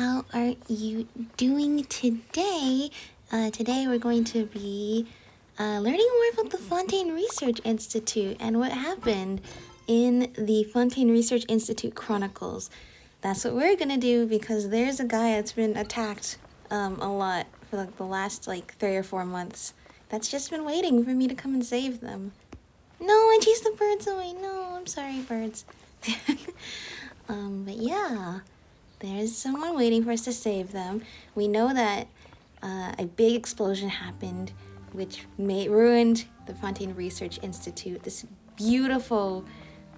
how are you doing today? Today we're going to be learning more about the Fontaine Research Institute and what happened in the Fontaine Research Institute Chronicles. That's what we're gonna do because there's a guy that's been attacked a lot for like the last 3 or 4 months. That's just been waiting for me to come and save them. No, I chased the birds away. No, I'm sorry, birds. But yeah, there's someone waiting for us to save them. We know that a big explosion happened, which ruined the Fontaine Research Institute. This beautiful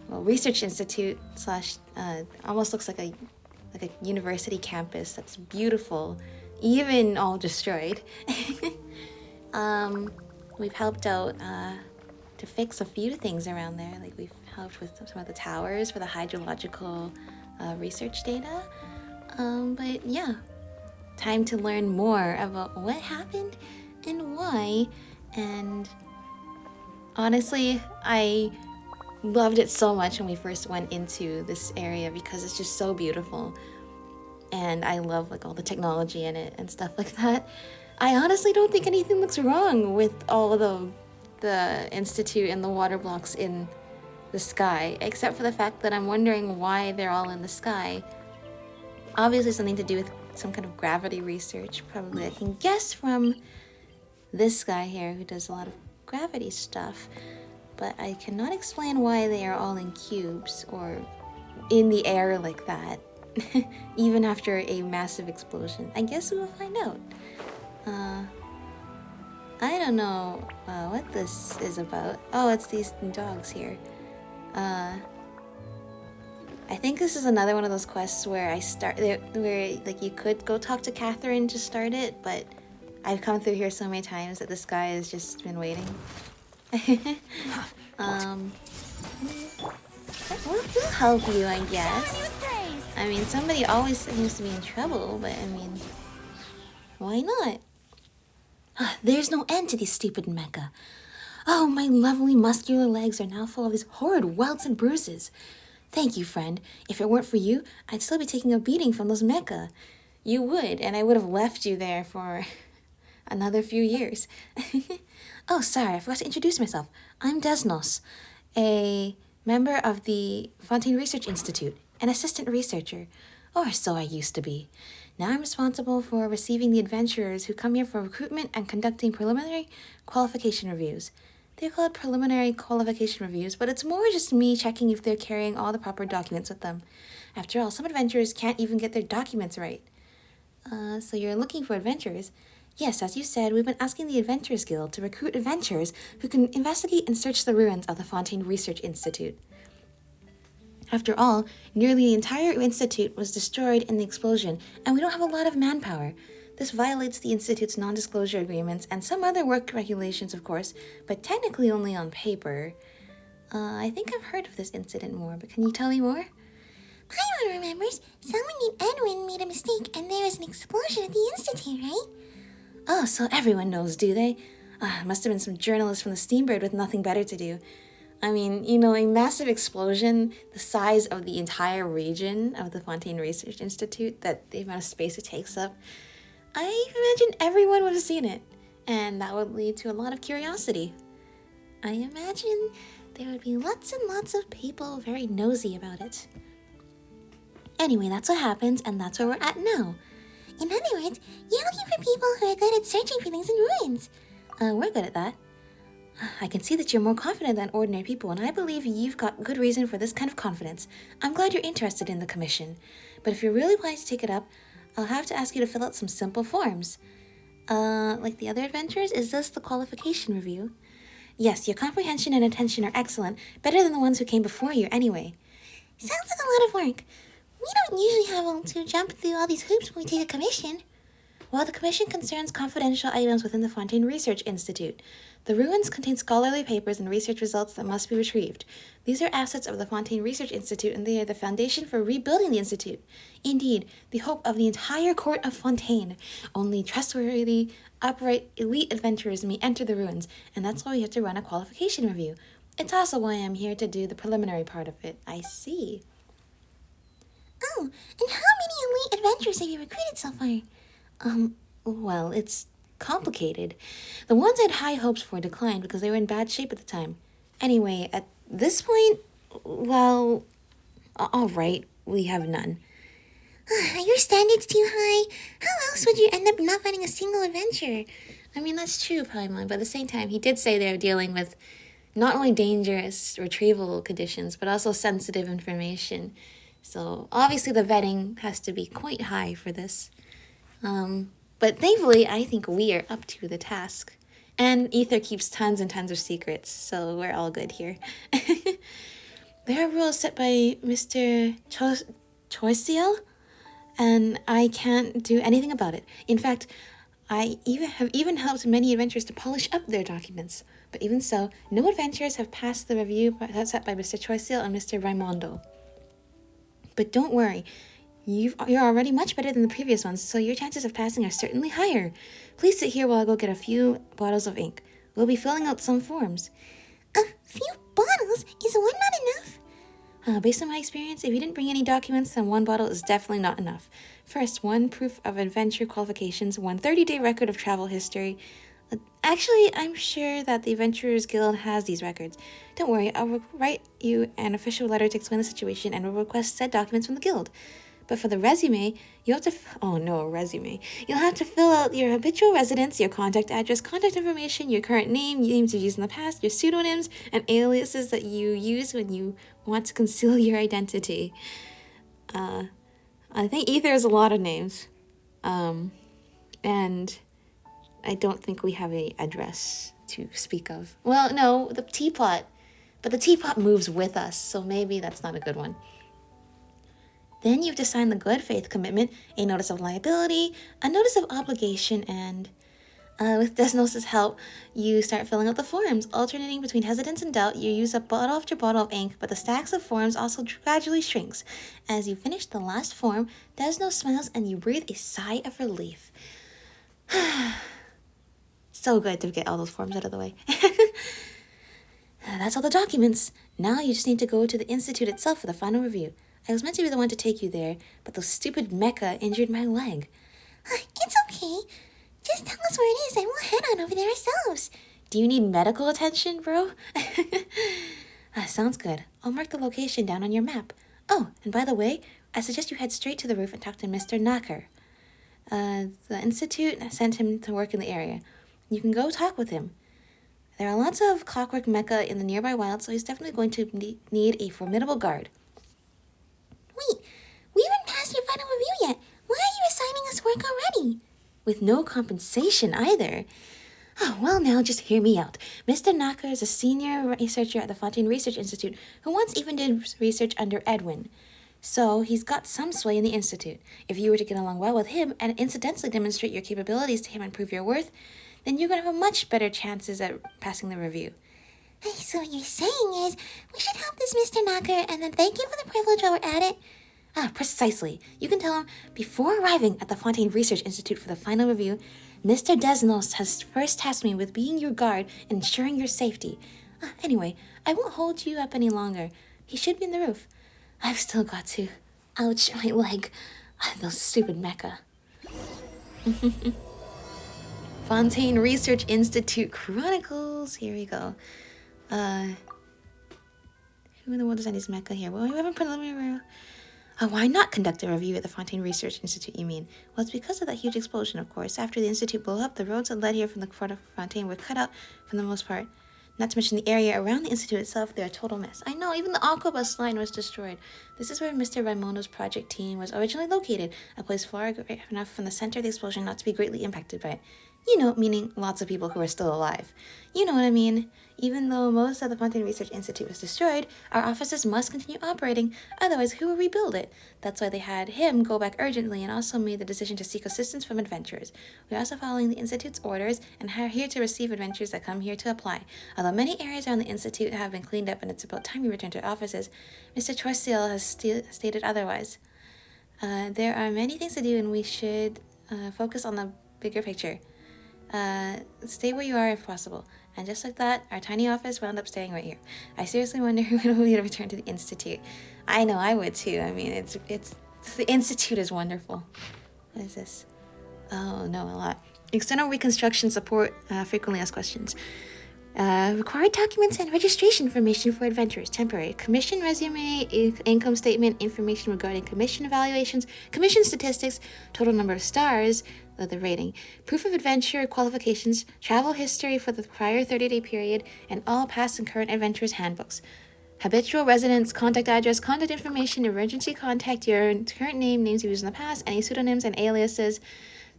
research institute slash almost looks like a university campus. That's beautiful, even all destroyed. We've helped out to fix a few things around there. Like we've helped with some of the towers for the hydrological research data. But yeah, time to learn more about what happened and why. And honestly, I loved it so much when we first went into this area because it's just so beautiful. And I love all the technology in it and stuff like that. I honestly don't think anything looks wrong with all of the institute and the water blocks in the sky, except for the fact that I'm wondering why they're all in the sky. Obviously something to do with some kind of gravity research, probably. I can guess from this guy here who does a lot of gravity stuff, but I cannot explain why they are all in cubes or in the air like that, even after a massive explosion. I guess we will find out. I don't know what this is about. Oh, it's these dogs here. I think this is another one of those quests where you could go talk to Catherine to start it, but I've come through here so many times that this guy has just been waiting. We'll help you, I guess. I mean, somebody always seems to be in trouble, but I mean, why not? There's no end to these stupid mecha. Oh, my lovely muscular legs are now full of these horrid welts and bruises. Thank you, friend. If it weren't for you, I'd still be taking a beating from those mecha. You would, and I would have left you there for another few years. Oh, sorry, I forgot to introduce myself. I'm Desnos, a member of the Fontaine Research Institute, an assistant researcher, or so I used to be. Now I'm responsible for receiving the adventurers who come here for recruitment and conducting preliminary qualification reviews. They're called preliminary qualification reviews, but it's more just me checking if they're carrying all the proper documents with them. After all, some adventurers can't even get their documents right. So you're looking for adventurers? Yes, as you said, we've been asking the Adventurers Guild to recruit adventurers who can investigate and search the ruins of the Fontaine Research Institute. After all, nearly the entire institute was destroyed in the explosion, and we don't have a lot of manpower. This violates the institute's non-disclosure agreements and some other work regulations, of course, but technically only on paper. I think I've heard of this incident more, but can you tell me more? Paimon remembers. Someone named Edwin made a mistake and there was an explosion at the institute, right? Oh, so everyone knows, do they? Must have been some journalist from the Steambird with nothing better to do. I mean, a massive explosion the size of the entire region of the Fontaine Research Institute, that the amount of space it takes up, I imagine everyone would have seen it, and that would lead to a lot of curiosity. I imagine there would be lots and lots of people very nosy about it. Anyway, that's what happens, and that's where we're at now. In other words, you're looking for people who are good at searching for things in ruins. We're good at that. I can see that you're more confident than ordinary people, and I believe you've got good reason for this kind of confidence. I'm glad you're interested in the commission. But if you're really planning to take it up, I'll have to ask you to fill out some simple forms. Like the other adventurers, is this the qualification review? Yes, your comprehension and attention are excellent, better than the ones who came before you anyway. Sounds like a lot of work. We don't usually have to jump through all these hoops when we take a commission. Well, the commission concerns confidential items within the Fontaine Research Institute. The ruins contain scholarly papers and research results that must be retrieved. These are assets of the Fontaine Research Institute, and they are the foundation for rebuilding the institute. Indeed, the hope of the entire court of Fontaine. Only trustworthy, upright, elite adventurers may enter the ruins, and that's why we have to run a qualification review. It's also why I'm here to do the preliminary part of it. I see. Oh, and how many elite adventurers have you recruited so far? Well, it's complicated. The ones I had high hopes for declined because they were in bad shape at the time. Anyway, at this point, well, all right, we have none. Are your standards too high? How else would you end up not finding a single adventure? I mean, that's true, Paimon, but at the same time, he did say they're dealing with not only dangerous retrieval conditions, but also sensitive information. So obviously the vetting has to be quite high for this. But thankfully, I think we are up to the task. And Ether keeps tons and tons of secrets, so we're all good here. There are rules set by Mr. Choisiel, and I can't do anything about it. In fact, I have even helped many adventurers to polish up their documents. But even so, no adventurers have passed the review set by Mr. Choisiel and Mr. Raimondo. But don't worry, you're already much better than the previous ones, so your chances of passing are certainly higher. Please sit here while I go get a few bottles of ink. We'll be filling out some forms. A few bottles? Is one not enough? Based on my experience, if you didn't bring any documents, then one bottle is definitely not enough. First, one proof of adventure qualifications, one 30-day record of travel history. Actually, I'm sure that the Adventurers Guild has these records. Don't worry, I'll write you an official letter to explain the situation and will request said documents from the guild. But for the resume, you'll have to... resume. You'll have to fill out your habitual residence, your contact address, contact information, your current name, names you've used in the past, your pseudonyms, and aliases that you use when you want to conceal your identity. I think Ether is a lot of names. And I don't think we have an address to speak of. Well, no, the teapot. But the teapot moves with us, so maybe that's not a good one. Then you have to sign the good faith commitment, a notice of liability, a notice of obligation, and with Desnos' help, you start filling out the forms. Alternating between hesitance and doubt, you use up bottle after bottle of ink, but the stacks of forms also gradually shrinks. As you finish the last form, Desnos smiles and you breathe a sigh of relief. So good to get all those forms out of the way. That's all the documents. Now you just need to go to the institute itself for the final review. I was meant to be the one to take you there, but those stupid mecha injured my leg. It's okay. Just tell us where it is and we'll head on over there ourselves. Do you need medical attention, bro? Sounds good. I'll mark the location down on your map. Oh, and by the way, I suggest you head straight to the roof and talk to Mr. Nacker. The institute sent him to work in the area. You can go talk with him. There are lots of clockwork mecha in the nearby wild, so he's definitely going to need a formidable guard. Wait, we haven't passed your final review yet. Why are you assigning us work already? With no compensation either. Oh, well, now just hear me out. Mr. Nacker is a senior researcher at the Fontaine Research Institute who once even did research under Edwin. So he's got some sway in the institute. If you were to get along well with him and incidentally demonstrate your capabilities to him and prove your worth, then you're going to have much better chances at passing the review. Hey, so what you're saying is we should help this Mr. Nacker and then thank him for the privilege while we're at it? Precisely. You can tell him, before arriving at the Fontaine Research Institute for the final review, Mr. Desnos has first tasked me with being your guard and ensuring your safety. Anyway, I won't hold you up any longer. He should be in the roof. I've still got to... Ouch, my leg. Those stupid mecha. Fontaine Research Institute Chronicles. Here we go. Who in the world designed this mecha here? Well, we haven't preliminary... why not conduct a review at the Fontaine Research Institute, you mean? Well, it's because of that huge explosion, of course. After the institute blew up, the roads that led here from the Fort of Fontaine were cut out for the most part. Not to mention the area around the institute itself, they're a total mess. I know, even the Aquabus line was destroyed. This is where Mr. Raimondo's project team was originally located, a place far enough from the center of the explosion not to be greatly impacted by it. You know, meaning lots of people who are still alive. You know what I mean. Even though most of the Fontaine Research Institute was destroyed, our offices must continue operating, otherwise who will rebuild it? That's why they had him go back urgently and also made the decision to seek assistance from adventurers. We're also following the Institute's orders and are here to receive adventurers that come here to apply. Although many areas around the Institute have been cleaned up and it's about time we return to our offices, Mr. Choisiel has stated otherwise. There are many things to do and we should focus on the bigger picture. Stay where you are if possible. And just like that, our tiny office wound up staying right here. I seriously wonder when we'll be able to return to the Institute. I know, I would too. I mean, it's The Institute is wonderful. What is this? Oh, no, a lot. External reconstruction support frequently asked questions. Required documents and registration information for adventurers. Temporary. Commission resume, income statement, information regarding commission evaluations, commission statistics, total number of stars, the rating, proof of adventure qualifications, travel history for the prior 30-day period, and all past and current adventurers' handbooks. Habitual residence, contact address, contact information, emergency contact, your current name, names you've used in the past, any pseudonyms and aliases,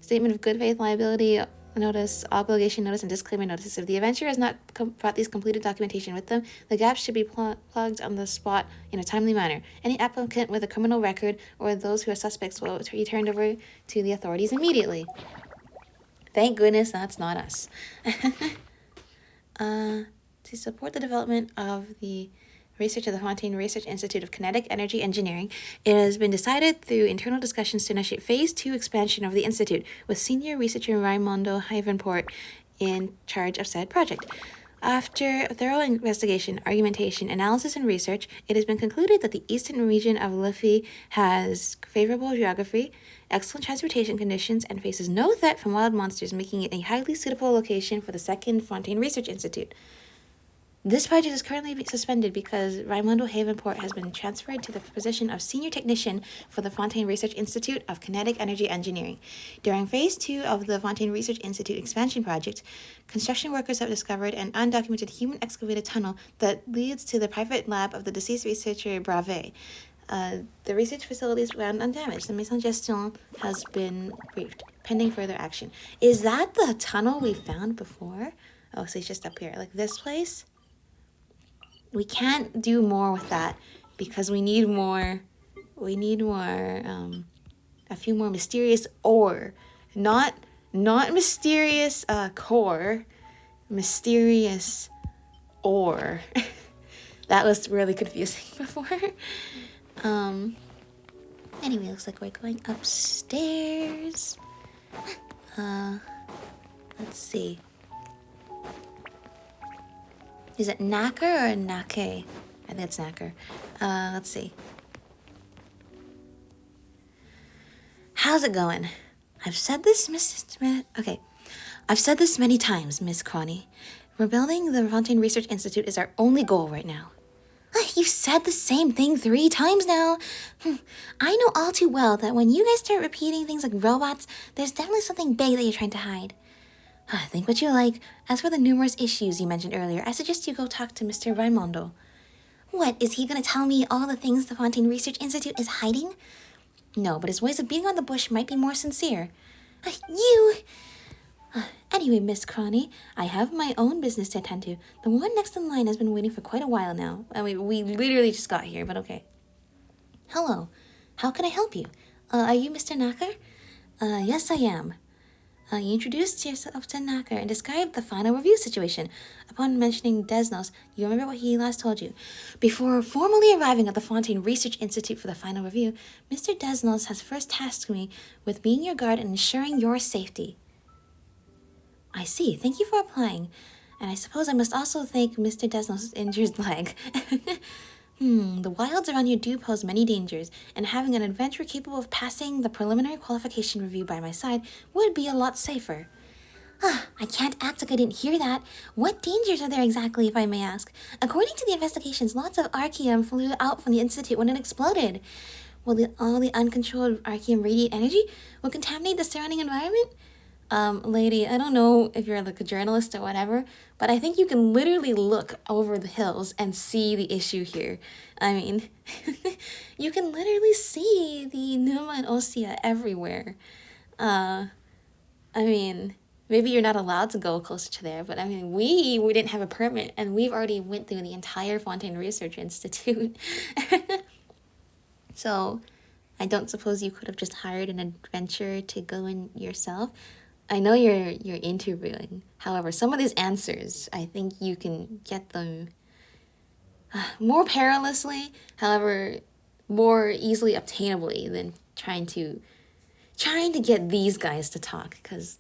statement of good faith liability notice, obligation notice, and disclaimer notices. If the adventurer has not brought these completed documentation with them, the gaps should be plugged on the spot in a timely manner. Any applicant with a criminal record or those who are suspects will be turned over to the authorities immediately. Thank goodness that's not us. To support the development of the research of the Fontaine Research Institute of Kinetic Energy Engineering, it has been decided through internal discussions to initiate Phase 2 expansion of the Institute, with senior researcher Raimondo Havenport in charge of said project. After thorough investigation, argumentation, analysis, and research, it has been concluded that the eastern region of Liffey has favorable geography, excellent transportation conditions, and faces no threat from wild monsters, making it a highly suitable location for the second Fontaine Research Institute. This project is currently suspended because Raimondo Havenport has been transferred to the position of Senior Technician for the Fontaine Research Institute of Kinetic Energy Engineering. During Phase 2 of the Fontaine Research Institute expansion project, construction workers have discovered an undocumented human-excavated tunnel that leads to the private lab of the deceased researcher Brave. The research facility is found undamaged. The Maison Gestion has been briefed, pending further action. Is that the tunnel we found before? Oh, so it's just up here. Like this place? We can't do more with that because we need more, a few more mysterious ore. Not mysterious core, mysterious ore. That was really confusing before. Anyway, looks like we're going upstairs. Let's see. Is it Knacker or Nake? I think it's Knacker. Let's see. How's it going? I've said this, I've said this many times, Miss Connie. Rebuilding the Fontaine Research Institute is our only goal right now. You've said the same thing 3 times now. I know all too well that when you guys start repeating things like robots, there's definitely something big that you're trying to hide. Think what you like. As for the numerous issues you mentioned earlier, I suggest you go talk to Mr. Raimondo. What, is he going to tell me all the things the Fontaine Research Institute is hiding? No, but his ways of being on the bush might be more sincere. Anyway, Miss Connie, I have my own business to attend to. The one next in line has been waiting for quite a while now. I mean, we literally just got here, but okay. Hello. How can I help you? Are you Mr. Knacker? Yes, I am. You introduced yourself to Knacker and described the final review situation. Upon mentioning Desnos, you remember what he last told you. Before formally arriving at the Fontaine Research Institute for the final review, Mr. Desnos has first tasked me with being your guard and ensuring your safety. I see. Thank you for applying. And I suppose I must also thank Mr. Desnos' injured leg. The wilds around you do pose many dangers, and having an adventurer capable of passing the preliminary qualification review by my side would be a lot safer. I can't act like I didn't hear that. What dangers are there exactly, if I may ask? According to the investigations, lots of Arkhium flew out from the Institute when it exploded. Will all the uncontrolled Arkhium radiate energy will contaminate the surrounding environment? Lady, I don't know if you're like a journalist or whatever, but I think you can literally look over the hills and see the issue here. I mean, you can literally see the Numa and Osea everywhere. I mean, maybe you're not allowed to go closer to there, but I mean, we didn't have a permit, and we've already went through the entire Fontaine Research Institute. So, I don't suppose you could have just hired an adventurer to go in yourself. I know you're interviewing. However, some of these answers, I think you can get them more perilously, however, more easily obtainably than trying to get these guys to talk. Because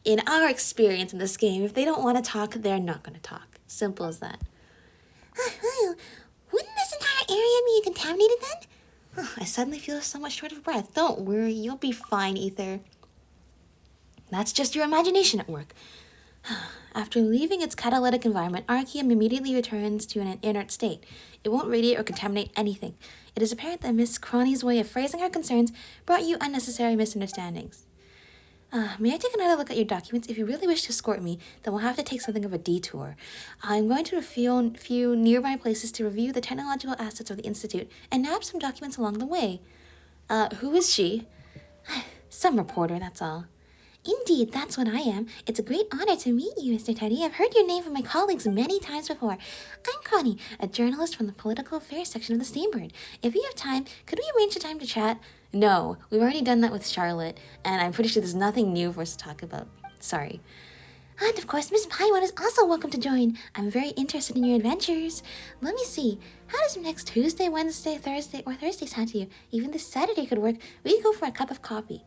in our experience in this game, if they don't want to talk, they're not going to talk. Simple as that. Wouldn't this entire area be contaminated then? I suddenly feel somewhat short of breath. Don't worry, you'll be fine, Ether. That's just your imagination at work. After leaving its catalytic environment, Arkhium immediately returns to an inert state. It won't radiate or contaminate anything. It is apparent that Miss Cronny's way of phrasing her concerns brought you unnecessary misunderstandings. May I take another look at your documents? If you really wish to escort me, then we'll have to take something of a detour. I'm going to a few nearby places to review the technological assets of the Institute and nab some documents along the way. Who is she? Some reporter, that's all. Indeed, that's what I am. It's a great honor to meet you, Mr. Teddy. I've heard your name from my colleagues many times before. I'm Connie, a journalist from the political affairs section of the Steambird. If you have time, could we arrange a time to chat? No, we've already done that with Charlotte, and I'm pretty sure there's nothing new for us to talk about. Sorry. And of course, Miss Paiwan is also welcome to join. I'm very interested in your adventures. Let me see. How does next Tuesday, Wednesday, Thursday, or Thursday sound to you? Even this Saturday could work. We could go for a cup of coffee.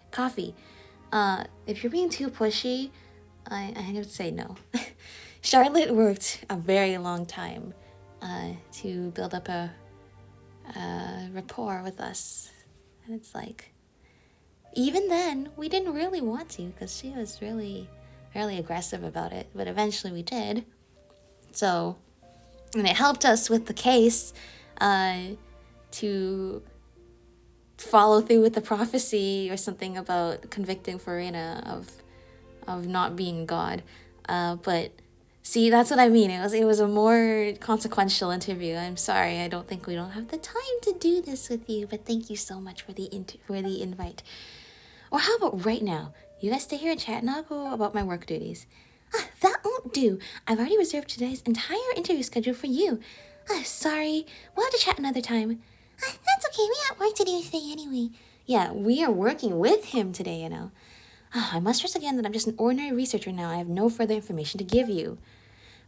If you're being too pushy, I would say no. Charlotte worked a very long time to build up a rapport with us. And it's like, even then, we didn't really want to because she was really aggressive about it. But eventually we did. So, and it helped us with the case to follow through with the prophecy or something about convicting Farina of not being God. But see, that's what I mean. It was a more consequential interview. I'm sorry. I don't think we don't have the time to do this with you, but thank you so much for the invite. Or how about right now? You guys stay here and chat and I'll go about my work duties. That won't do. I've already reserved today's entire interview schedule for you. Sorry. We'll have to chat another time. That's okay. We have work to do today anyway. Yeah, we are working with him today, you know. I must stress again that I'm just an ordinary researcher now. I have no further information to give you.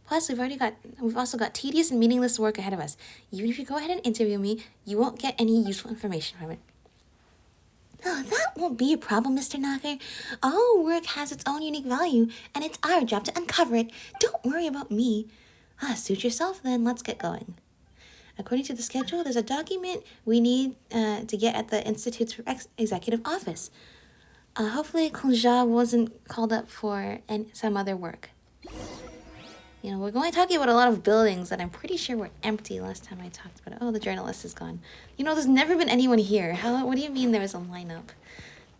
Plus, we've also got tedious and meaningless work ahead of us. Even if you go ahead and interview me, you won't get any useful information from it. That won't be a problem, Mr. Knocker. All work has its own unique value, and it's our job to uncover it. Don't worry about me. Suit yourself then. Let's get going. According to the schedule, there's a document we need to get at the Institute's executive office. Hopefully, Konja wasn't called up for some other work. You know, we're going to talk about a lot of buildings that I'm pretty sure were empty last time I talked about it. Oh, the journalist is gone. You know, there's never been anyone here. What do you mean there was a lineup?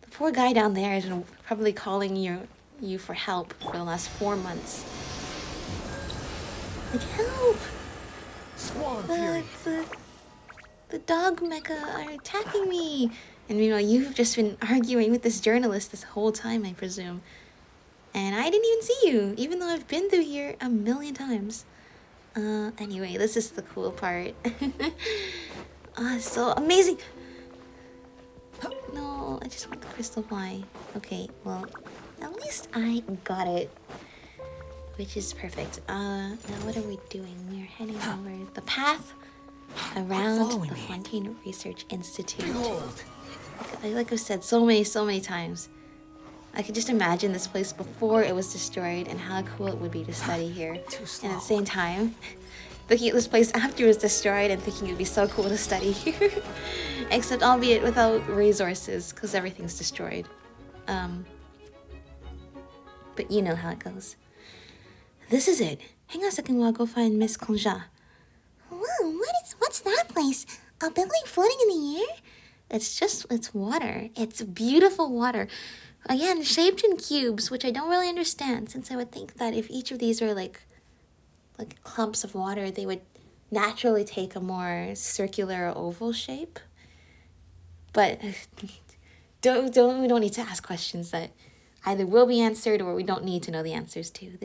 The poor guy down there has been probably calling you for help for the last 4 months. Like, help! The dog mecha are attacking me. And meanwhile, you've just been arguing with this journalist this whole time, I presume. And I didn't even see you, even though I've been through here a million times. Anyway, this is the cool part. So amazing. No, I just want the crystal fly. Okay, well, at least I got it. Which is perfect. Now what are we doing? We're heading over the path around the Fontaine Research Institute. Like I've said so many times. I could just imagine this place before it was destroyed and how cool it would be to study here. And at the same time, looking at this place after it was destroyed and thinking it would be so cool to study here. Except albeit without resources, because everything's destroyed. But you know how it goes. This is it. Hang on a second while I go find Miss Konja. Whoa, what's that place? A building floating in the air? It's water. It's beautiful water. Again, shaped in cubes, which I don't really understand, since I would think that if each of these were like clumps of water, they would naturally take a more circular or oval shape. But we don't need to ask questions that either will be answered or we don't need to know the answers to.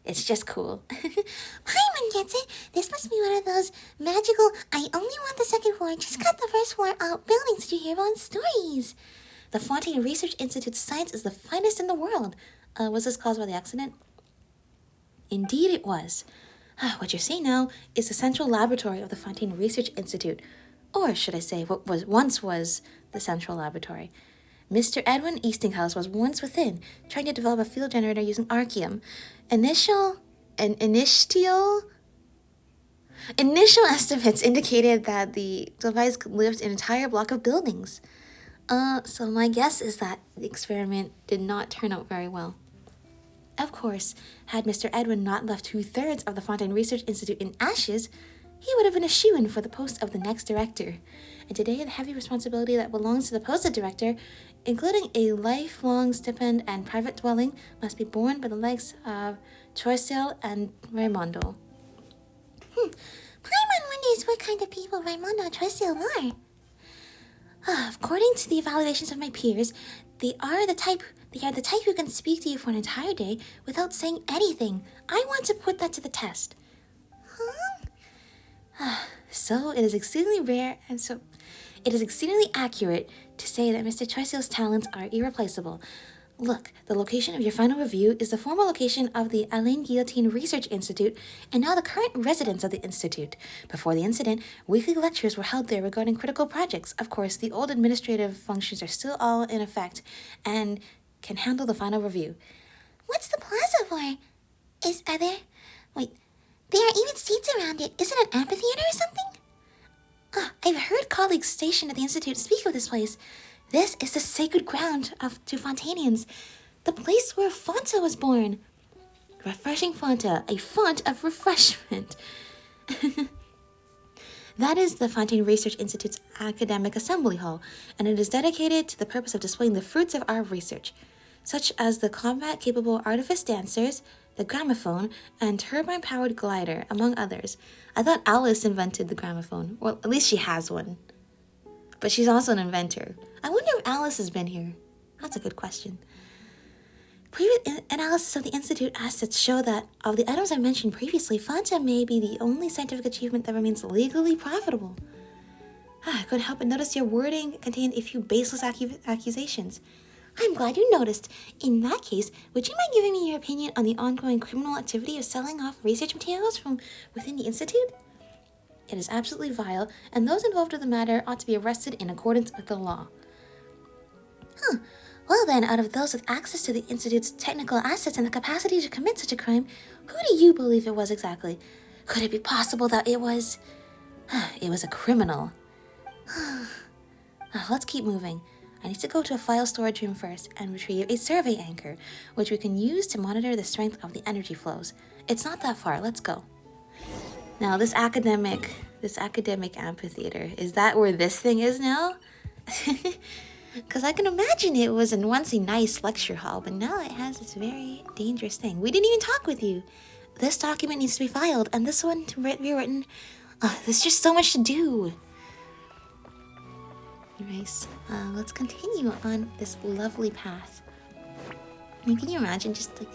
It's just cool. Paimon gets it. This must be one of those magical, I only want the second floor, just cut the first floor out buildings that you hear about in stories. The Fontaine Research Institute's science is the finest in the world. Was this caused by the accident? Indeed it was. What you're seeing now is the central laboratory of the Fontaine Research Institute. Or should I say, what once was the central laboratory. Mr. Edwin Eastinghouse was once within, trying to develop a field generator using Arkhium. Initial Initial estimates indicated that the device could lift an entire block of buildings. So my guess is that the experiment did not turn out very well. Of course, had Mr. Edwin not left 2/3 of the Fontaine Research Institute in ashes, he would have been a shoo-in for the post of the next director. And today, the heavy responsibility that belongs to the post of director, including a lifelong stipend and private dwelling, must be borne by the likes of Troysil and Raimondo. Paimon wonders what kind of people Raimondo and Troysil are. According to the evaluations of my peers, they are the type who can speak to you for an entire day without saying anything. I want to put that to the test. So it is exceedingly rare, and so it is exceedingly accurate to say that Mr. Troysil's talents are irreplaceable. Look, the location of your final review is the former location of the Genshin Research Institute and now the current residence of the Institute. Before the incident, weekly lectures were held there regarding critical projects. Of course, the old administrative functions are still all in effect and can handle the final review. What's the plaza for? There are even seats around it. Is it an amphitheater or something? I've heard colleagues stationed at the Institute speak of this place. This is the sacred ground to Fontainians, the place where Fonta was born. Refreshing Fonta, a font of refreshment. That is the Fontaine Research Institute's academic assembly hall, and it is dedicated to the purpose of displaying the fruits of our research, such as the combat-capable artifice dancers, the gramophone, and turbine-powered glider, among others. I thought Alice invented the gramophone. Well, at least she has one. But she's also an inventor. I wonder if Alice has been here. That's a good question. Previous analysis of the Institute assets show that, of the items I mentioned previously, Fonta may be the only scientific achievement that remains legally profitable. I couldn't help but notice your wording contained a few baseless accusations. I'm glad you noticed. In that case, would you mind giving me your opinion on the ongoing criminal activity of selling off research materials from within the Institute? It is absolutely vile, and those involved in the matter ought to be arrested in accordance with the law. Well then, out of those with access to the Institute's technical assets and the capacity to commit such a crime, who do you believe it was exactly? Could it be possible that it was... It was a criminal. Let's keep moving. I need to go to a file storage room first and retrieve a survey anchor, which we can use to monitor the strength of the energy flows. It's not that far, let's go. Now, this academic amphitheater, is that where this thing is now? Because I can imagine it was once a nice lecture hall, but now it has this very dangerous thing. We didn't even talk with you. This document needs to be filed, and this one to be written. There's just so much to do. Nice. Let's continue on this lovely path. I mean, can you imagine just like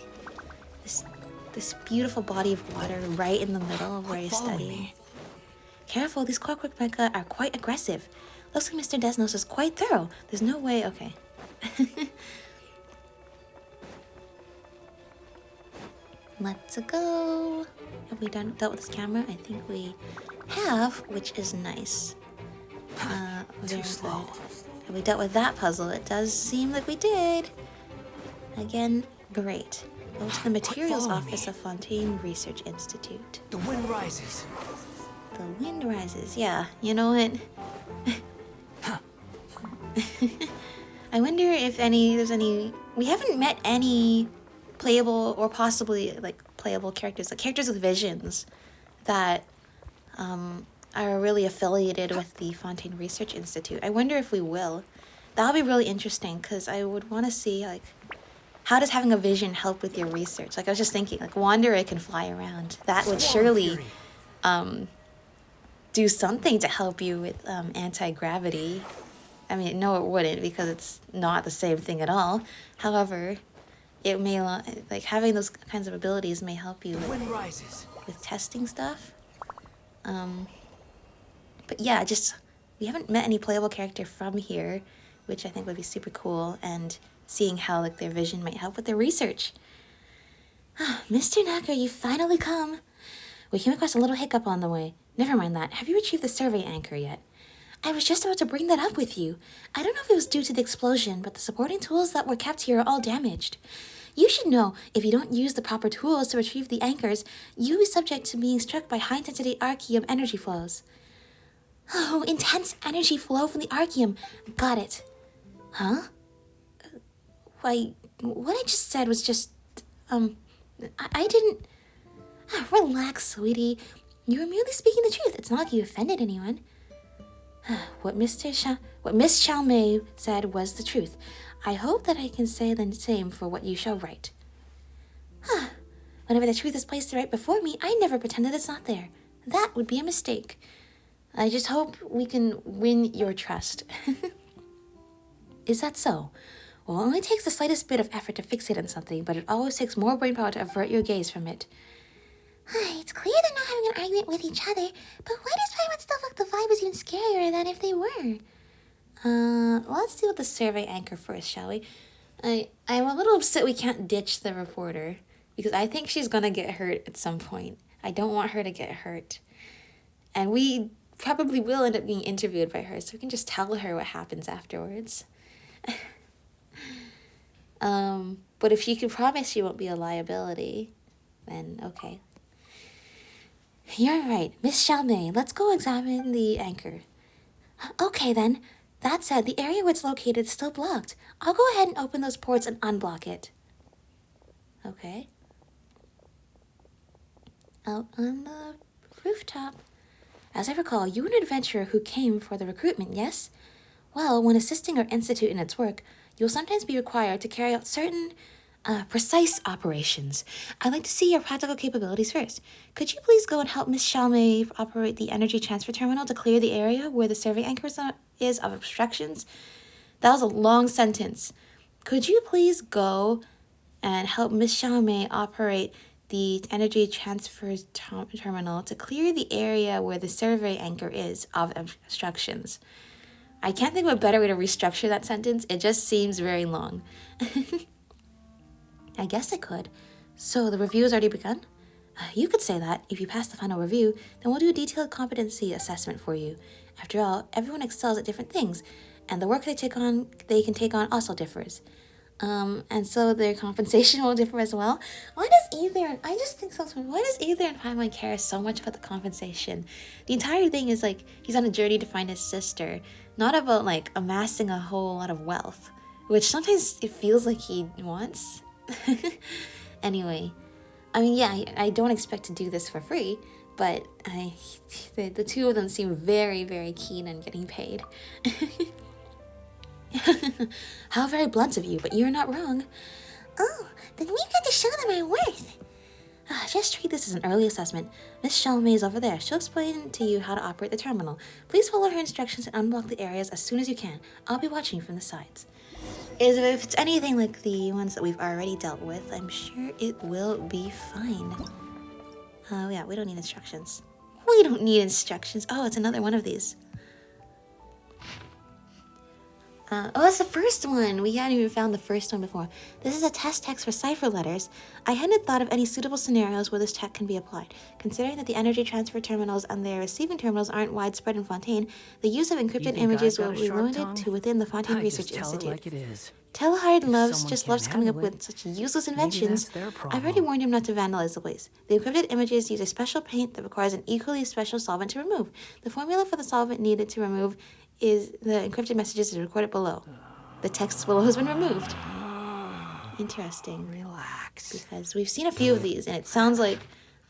this beautiful body of water right in the middle of where you're studying? Careful, these clockwork mecha are quite aggressive. Looks like Mr. Desnos is quite thorough. There's no way. Okay. Let's go. Have we dealt with this camera? I think we have, which is nice. Very good. Have we dealt with that puzzle? It does seem like we did. Again, great. Go to the materials office of Fontaine Research Institute. The wind rises. The wind rises. Yeah, you know what? I wonder if there's any... We haven't met any playable or possibly playable characters, like characters with visions that are really affiliated with the Fontaine Research Institute. I wonder if we will. That would be really interesting because I would want to see how does having a vision help with your research? I was just thinking, Wanderer can fly around. That would surely do something to help you with anti-gravity. I mean, no, it wouldn't because it's not the same thing at all. However, it may having those kinds of abilities may help you with testing stuff. But yeah, we haven't met any playable character from here, which I think would be super cool, and seeing how their vision might help with their research. Mr. Nacker, you finally come. We came across a little hiccup on the way. Never mind that. Have you retrieved the survey anchor yet? I was just about to bring that up with you. I don't know if it was due to the explosion, but the supporting tools that were kept here are all damaged. You should know, if you don't use the proper tools to retrieve the anchors, you'll be subject to being struck by high-intensity Arkhium energy flows. Oh, intense energy flow from the Arkhium. Got it. Huh? Why, what I just said was just, I didn't... Relax, sweetie. You were merely speaking the truth. It's not like you offended anyone. What Miss Chalmay said was the truth. I hope that I can say the same for what you shall write. Whenever the truth is placed right before me, I never pretended it's not there. That would be a mistake. I just hope we can win your trust. Is that so? Well, it only takes the slightest bit of effort to fixate on something, but it always takes more brainpower to avert your gaze from it. It's clear they're not having an argument with each other, but why does Paimon still look the vibe is even scarier than if they were? Let's deal with the survey anchor first, shall we? I'm a little upset we can't ditch the reporter, because I think she's gonna get hurt at some point. I don't want her to get hurt. And we probably will end up being interviewed by her, so we can just tell her what happens afterwards. But if she can promise she won't be a liability, then okay. You're right, Miss Chalmay. Let's go examine the anchor. Okay, then. That said, the area where it's located is still blocked. I'll go ahead and open those ports and unblock it. Okay. Out on the rooftop. As I recall, you were an adventurer who came for the recruitment, yes? Well, when assisting our institute in its work, you'll sometimes be required to carry out certain precise operations. I'd like to see your practical capabilities first. Could you please go and help Miss Chalmay operate the energy transfer terminal to clear the area where the survey anchor is of obstructions? That was a long sentence. Could you please go and help Miss Chalmay operate the energy transfer terminal to clear the area where the survey anchor is of obstructions? I can't think of a better way to restructure that sentence. It just seems very long. I guess I could. So the review has already begun? You could say that. If you pass the final review, then we'll do a detailed competency assessment for you. After all, everyone excels at different things, and the work they can take on also differs. And so their compensation will differ as well. Why does Ether and Paimon care so much about the compensation? The entire thing is like he's on a journey to find his sister, not about like amassing a whole lot of wealth, which sometimes it feels like he wants. Anyway, I mean, yeah, I don't expect to do this for free, but the two of them seem very, very keen on getting paid. How very blunt of you, but you're not wrong. Oh, then we've got to show them our worth. Just treat this as an early assessment. Miss Chalmay is over there. She'll explain to you how to operate the terminal. Please follow her instructions and unblock the areas as soon as you can. I'll be watching from the sides. If it's anything like the ones that we've already dealt with, I'm sure it will be fine. Yeah, we don't need instructions. We don't need instructions. Oh, it's another one of these. It's the first one. We hadn't even found the first one before. This is a test text for cipher letters. I hadn't thought of any suitable scenarios where this tech can be applied. Considering that the energy transfer terminals and their receiving terminals aren't widespread in Fontaine, the use of encrypted images will be limited to within the Fontaine Research Institute. Like it is. Telehard loves coming up with such useless inventions. I've already warned him not to vandalize the place. The encrypted images use a special paint that requires an equally special solvent to remove. The formula for the solvent needed to remove is the encrypted messages is recorded below. The text below has been removed. Interesting. Relax. Because we've seen a few of these, and it sounds like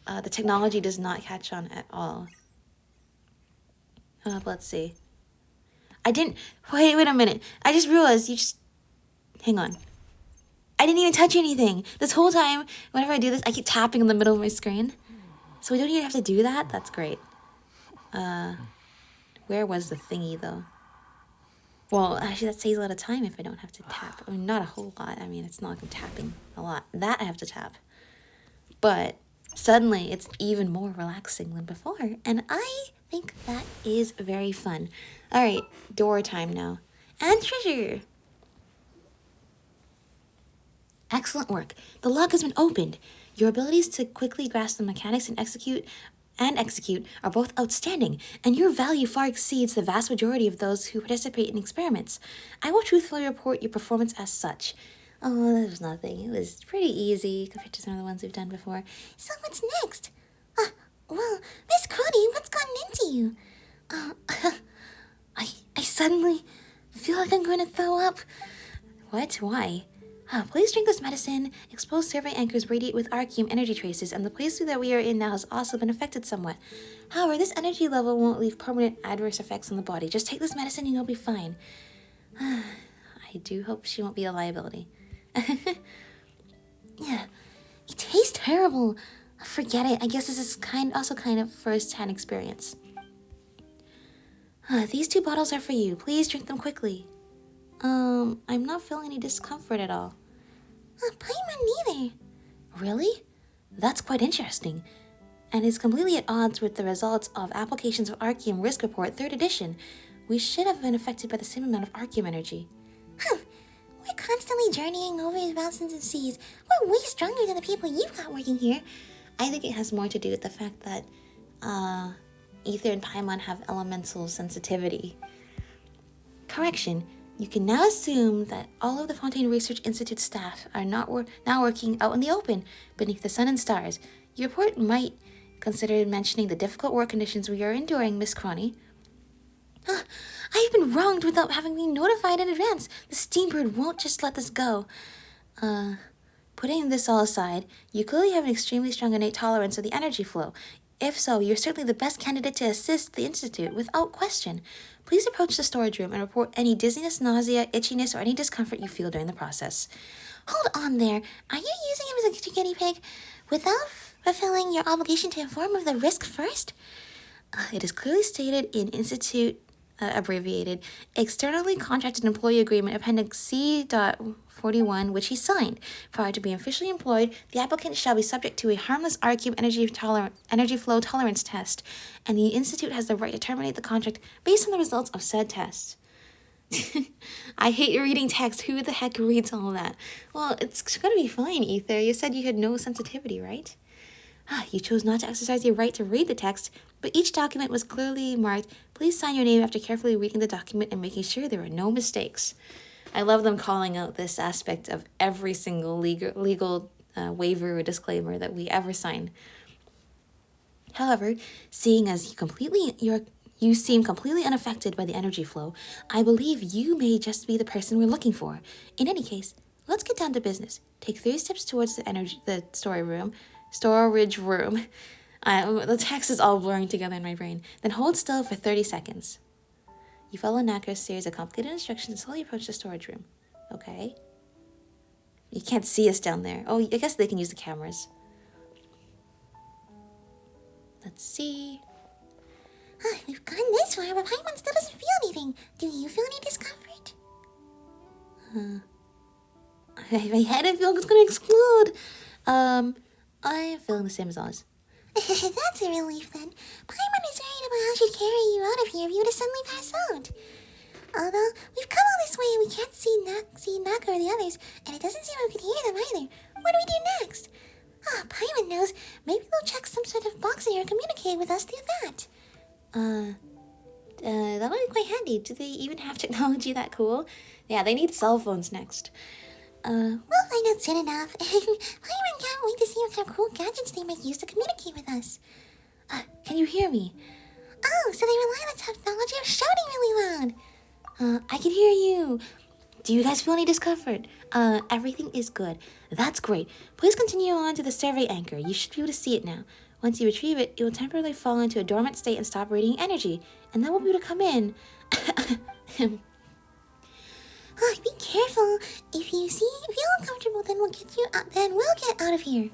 the technology does not catch on at all. Let's see. Wait a minute. I just realized hang on. I didn't even touch anything. This whole time, whenever I do this, I keep tapping in the middle of my screen. So we don't even have to do that? That's great. Where was the thingy, though? Well, actually, that saves a lot of time if I don't have to tap. I mean, not a whole lot. I mean, it's not like I'm tapping a lot. That I have to tap. But suddenly, it's even more relaxing than before. And I think that is very fun. All right, door time now. And treasure. Excellent work. The lock has been opened. Your abilities to quickly grasp the mechanics and execute are both outstanding, and your value far exceeds the vast majority of those who participate in experiments. I will truthfully report your performance as such. Oh, that was nothing. It was pretty easy compared to some of the ones we've done before. So what's next? Well, Miss Connie, what's gotten into you? I suddenly feel like I'm going to throw up. What? Why? Please drink this medicine. Exposed survey anchors radiate with Arkhium energy traces, and the place that we are in now has also been affected somewhat. However, this energy level won't leave permanent adverse effects on the body. Just take this medicine and you'll be fine. I do hope she won't be a liability. Yeah, it tastes terrible. Forget it. I guess this is also kind of first-hand experience. These 2 bottles are for you. Please drink them quickly. I'm not feeling any discomfort at all. Paimon neither. Really? That's quite interesting. And is completely at odds with the results of Applications of Arkhium Risk Report 3rd edition. We should have been affected by the same amount of Arkhium energy. We're constantly journeying over the mountains and seas. We're way stronger than the people you've got working here. I think it has more to do with the fact that, Ether and Paimon have elemental sensitivity. Correction. You can now assume that all of the Fontaine Research Institute staff are now working out in the open, beneath the sun and stars. Your report might consider mentioning the difficult work conditions we are enduring, Miss Cronny. I've been wronged without having been notified in advance. The Steambird won't just let this go. Putting this all aside, you clearly have an extremely strong innate tolerance of the energy flow. If so, you're certainly the best candidate to assist the Institute, without question. Please approach the storage room and report any dizziness, nausea, itchiness, or any discomfort you feel during the process. Hold on there. Are you using him as a guinea pig without fulfilling your obligation to inform of the risk first? It is clearly stated in Institute abbreviated Externally Contracted Employee Agreement Appendix C.41, which he signed. Prior to being officially employed, the applicant shall be subject to a harmless Arkhium energy flow tolerance test, and the Institute has the right to terminate the contract based on the results of said test. I hate your reading text. Who the heck reads all that? Well, it's gonna be fine, Ether. You said you had no sensitivity, right? You chose not to exercise your right to read the text, but each document was clearly marked. Please sign your name after carefully reading the document and making sure there are no mistakes. I love them calling out this aspect of every single legal waiver or disclaimer that we ever sign. However, seeing as you seem completely unaffected by the energy flow, I believe you may just be the person we're looking for. In any case, let's get down to business. Take 3 steps towards the storage room. The text is all blurring together in my brain. Then hold still for 30 seconds. You follow Naka's series of complicated instructions and slowly approach the storage room. Okay. You can't see us down there. Oh, I guess they can use the cameras. Let's see. We've gotten this far, but Paimon still doesn't feel anything. Do you feel any discomfort? My head, I feel like it's gonna explode. I'm feeling the same as always. That's a relief then. Paimon is worried about how she'd carry you out of here if you were to suddenly pass out. Although, we've come all this way and we can't see Naka or the others, and it doesn't seem we can hear them either. What do we do next? Paimon knows. Maybe they'll check some sort of box in here and communicate with us through that. That would be quite handy. Do they even have technology that cool? Yeah, they need cell phones next. We'll find out soon enough. Paimon can't wait to see what kind of cool gadgets they might use to communicate with us. Can you hear me? Oh, so they rely on the technology of shouting really loud. I can hear you. Do you guys feel any discomfort? Everything is good. That's great. Please continue on to the survey anchor. You should be able to see it now. Once you retrieve it, it will temporarily fall into a dormant state and stop radiating energy, and then we'll be able to come in. Be careful. If you feel uncomfortable, then we'll get out of here.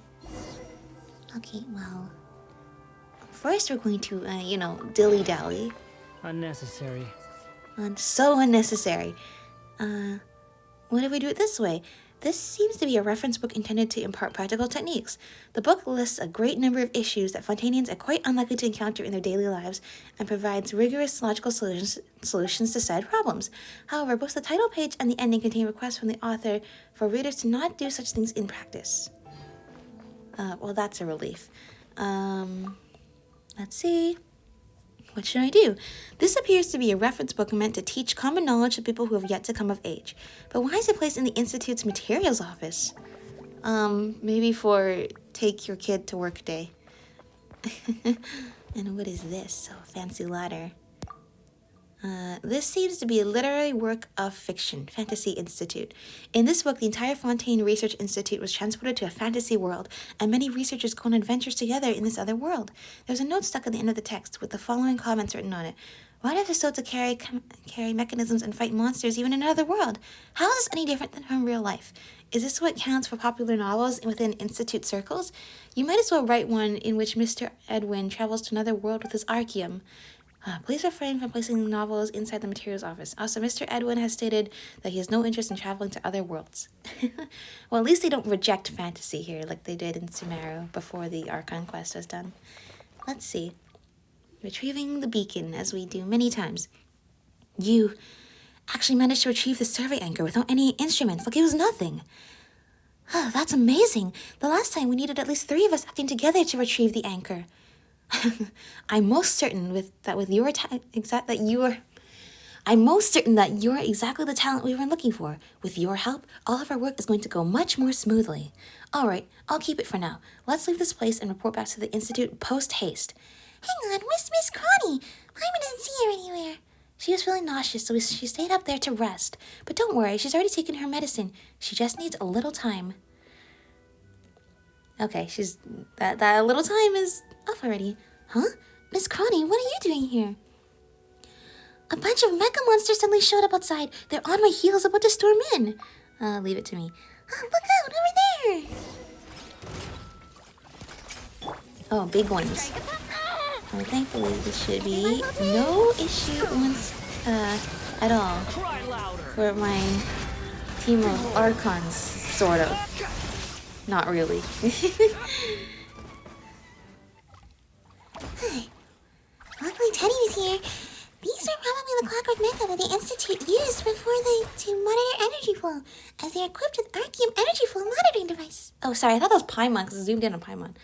Okay, well, first we're going to, dilly-dally. Unnecessary. So unnecessary. What if we do it this way? This seems to be a reference book intended to impart practical techniques. The book lists a great number of issues that Fontainians are quite unlikely to encounter in their daily lives and provides rigorous logical solutions to said problems. However, both the title page and the ending contain requests from the author for readers to not do such things in practice. Well, that's a relief. Let's see. What should I do? This appears to be a reference book meant to teach common knowledge to people who have yet to come of age. But why is it placed in the Institute's materials office? Maybe for take your kid to work day. And what is this? Oh, fancy ladder. This seems to be a literary work of fiction, Fantasy Institute. In this book, the entire Fontaine Research Institute was transported to a fantasy world, and many researchers go on adventures together in this other world. There's a note stuck at the end of the text with the following comments written on it. Why do Sota carry mechanisms and fight monsters even in another world? How is this any different than from real life? Is this what counts for popular novels within Institute circles? You might as well write one in which Mr. Edwin travels to another world with his Arkhium. Please refrain from placing novels inside the materials office. Also, Mr. Edwin has stated that he has no interest in traveling to other worlds. Well, at least they don't reject fantasy here like they did in Sumeru before the Archon quest was done. Let's see. Retrieving the beacon, as we do many times. You actually managed to retrieve the survey anchor without any instruments, like it was nothing. That's amazing. The last time we needed at least 3 of us acting together to retrieve the anchor. I'm most certain that you're exactly the talent we were looking for. With your help, all of our work is going to go much more smoothly. All right, I'll keep it for now. Let's leave this place and report back to the Institute post-haste. Hang on, where's Miss Connie? I didn't see her anywhere. She was feeling nauseous, so she stayed up there to rest. But don't worry, she's already taken her medicine. She just needs a little time. Okay, that little time is up already. Huh? Miss Connie, what are you doing here? A bunch of mecha monsters suddenly showed up outside. They're on my heels about to storm in. Leave it to me. Look out, over there! Oh, big ones. Thankfully, this should be no issue once at all for my team of Archons, sort of. Not really. Luckily Teddy was here. These are probably the clockwork mecha that the Institute used to monitor energy flow, as they're equipped with Arkhium energy flow monitoring devices. Oh, sorry, I thought that was Paimon, because it zoomed in on Paimon.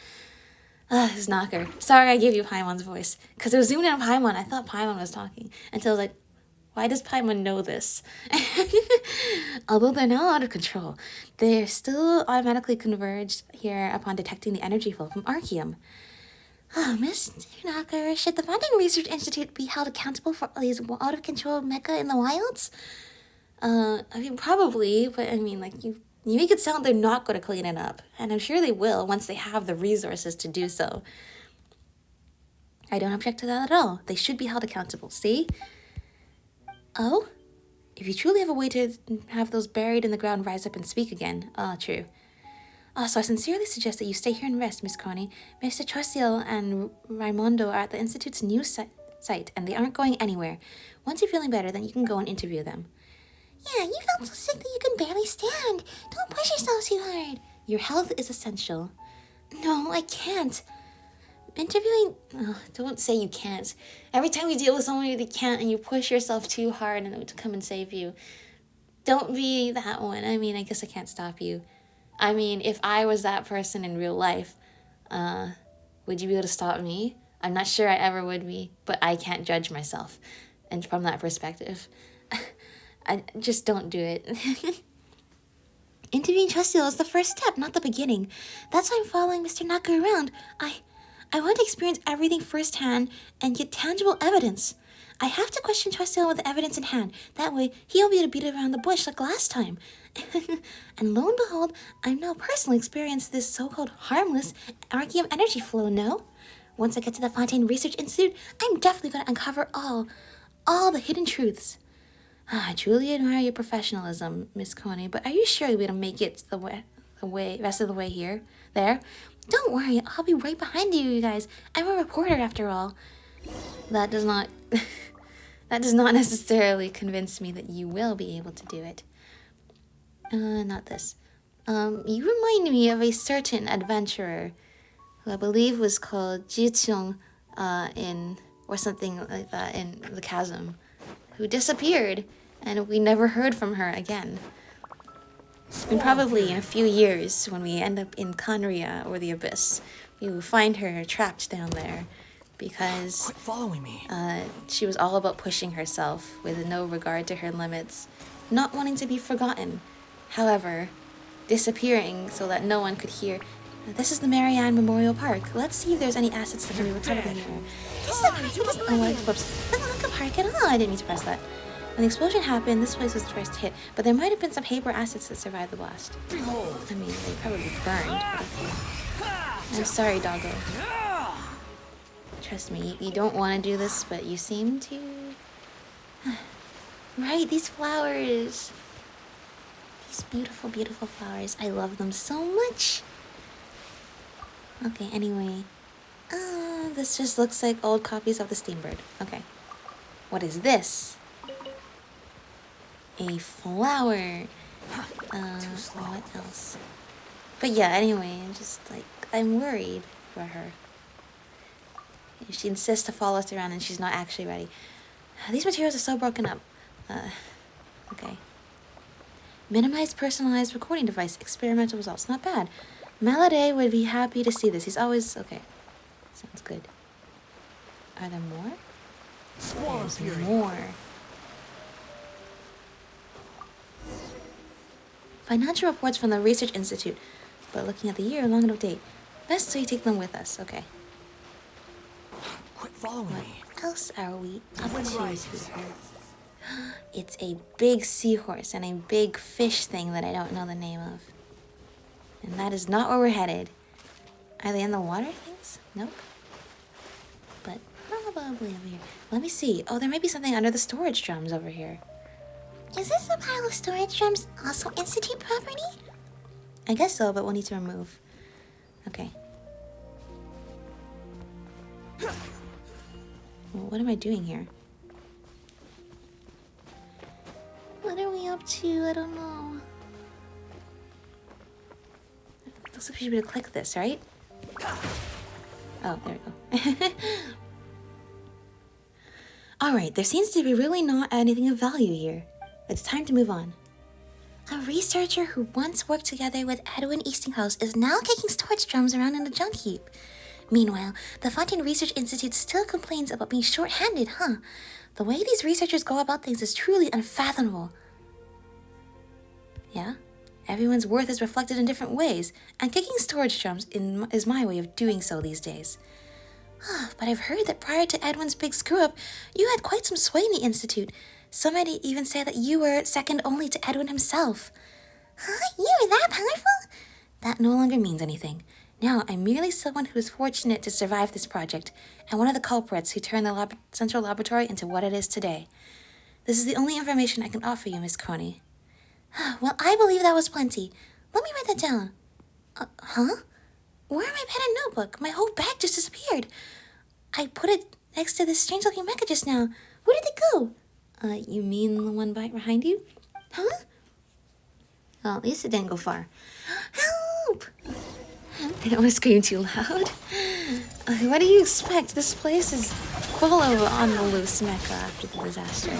This knocker. Sorry I gave you Paimon's voice. Because it was zoomed in on Paimon, I thought Paimon was talking. Until I was like, why does Paimon know this? Although they're now out of control, they're still automatically converged here upon detecting the energy flow from Arkhium. Oh, Mr. Knocker, should the Fontaine Research Institute be held accountable for all these out-of-control mecha in the wilds? I mean, probably, but I mean, like, you make it sound they're not going to clean it up. And I'm sure they will once they have the resources to do so. I don't object to that at all. They should be held accountable, see? Oh? If you truly have a way to have those buried in the ground rise up and speak again. True. So I sincerely suggest that you stay here and rest, Miss Connie. Mr. Trociel and Raimondo are at the Institute's new site, and they aren't going anywhere. Once you're feeling better, then you can go and interview them. Yeah, you felt so sick that you can barely stand. Don't push yourself too hard. Your health is essential. No, I can't. Interviewing... don't say you can't. Every time you deal with someone you can't and you push yourself too hard and to come and save you. Don't be that one. I mean, I guess I can't stop you. I mean, if I was that person in real life, would you be able to stop me? I'm not sure I ever would be, but I can't judge myself. And from that perspective, I just don't do it. Interviewing Trociel is the first step, not the beginning. That's why I'm following Mr. Naka around. I want to experience everything firsthand and get tangible evidence. I have to question Trociel with the evidence in hand. That way, he'll be able to beat around the bush like last time. And lo and behold, I've now personally experienced this so-called harmless Arkhium energy flow, no? Once I get to the Fontaine Research Institute, I'm definitely going to uncover all the hidden truths. I truly admire your professionalism, Miss Coney, but are you sure you'll be able to make it the rest of the way there? Don't worry, I'll be right behind you guys. I'm a reporter after all. That does not necessarily convince me that you will be able to do it. Not this. You remind me of a certain adventurer who I believe was called Jichung, or something like that in the chasm, who disappeared, and we never heard from her again. And probably in a few years, when we end up in Conria or the Abyss, we will find her trapped down there, because Quit following me. she was all about pushing herself with no regard to her limits, not wanting to be forgotten. However, disappearing so that no one could hear. This is the Marianne Memorial Park. Let's see if there's any assets that can be recovered in here. This is a park. Oh, whoops. Doesn't look a park at all. I didn't mean to press that. When the explosion happened, this place was the first hit, but there might have been some paper assets that survived the blast. I mean, they probably burned. I'm sorry, doggo. Trust me, you don't want to do this, but you seem to. Right, these flowers. These beautiful, beautiful flowers. I love them so much. Okay, anyway. This just looks like old copies of the Steambird. Okay. What is this? A flower. What else? But yeah, anyway, I'm worried for her. She insists to follow us around and she's not actually ready. These materials are so broken up. Okay. Minimized personalized recording device. Experimental results. Not bad. Melody would be happy to see this. He's always... Okay. Sounds good. Are there more? There's more. Financial reports from the Research Institute. But looking at the year, long out of date. Best so you take them with us. Okay. Quit following me. What else are we up to here? It's a big seahorse and a big fish thing that I don't know the name of. And that is not where we're headed. Are they in the water things? Nope. But probably over here. Let me see. Oh, there might be something under the storage drums over here. Is this a pile of storage drums also Institute property? I guess so, but we'll need to remove. Okay. Well, what am I doing here? What are we up to? I don't know. Looks like we should be able to click this, right? Oh, there we go. Alright, there seems to be really not anything of value here. It's time to move on. A researcher who once worked together with Edwin Eastinghouse is now kicking storage drums around in a junk heap. Meanwhile, the Fontaine Research Institute still complains about being short-handed, huh? The way these researchers go about things is truly unfathomable. Yeah? Everyone's worth is reflected in different ways, and kicking storage drums is my way of doing so these days. But I've heard that prior to Edwin's big screw-up, you had quite some sway in the Institute. Some might even say that you were second only to Edwin himself. Huh? You were that powerful? That no longer means anything. Now, I'm merely someone who is fortunate to survive this project, and one of the culprits who turned the Central Laboratory into what it is today. This is the only information I can offer you, Miss Crony. Well, I believe that was plenty. Let me write that down. Huh? Where are my pen and notebook? My whole bag just disappeared. I put it next to this strange-looking mecha just now. Where did it go? You mean the one behind you? Huh? Well, at least it didn't go far. Help! I don't want to scream too loud. What do you expect? This place is full of on-the-loose mecha after the disaster.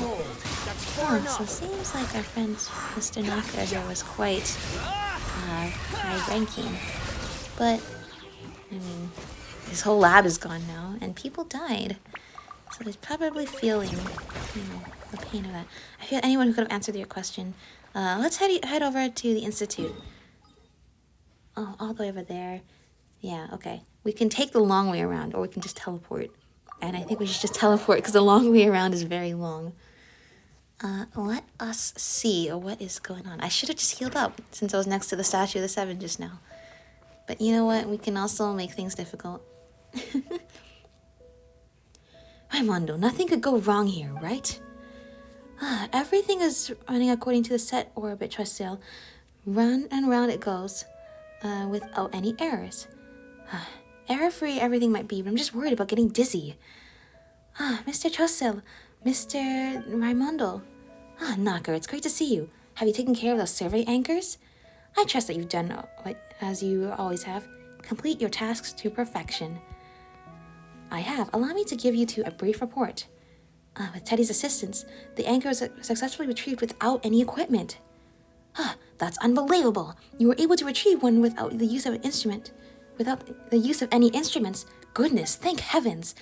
So it seems like our friend Mr. Knocker here was quite high-ranking. But, I mean, his whole lab is gone now, and people died. So he's probably feeling, the pain of that. I feel anyone who could have answered your question. Let's head over to the Institute. Oh, all the way over there. Yeah, okay. We can take the long way around, or we can just teleport. And I think we should just teleport, because the long way around is very long. Let us see what is going on. I should have just healed up, since I was next to the Statue of the Seven just now. But you know what? We can also make things difficult. Raimondo, nothing could go wrong here, right? Everything is running according to the set orbit trust sail. Round and round it goes, without any errors. Error-free everything might be, but I'm just worried about getting dizzy. Mr. Trussil, Mr. Raimondo. Knocker, it's great to see you. Have you taken care of those survey anchors? I trust that you've done as you always have. Complete your tasks to perfection. I have. Allow me to give you a brief report. With Teddy's assistance, the anchor was successfully retrieved without any equipment. That's unbelievable. You were able to retrieve one without the use of any instruments. goodness, thank heavens.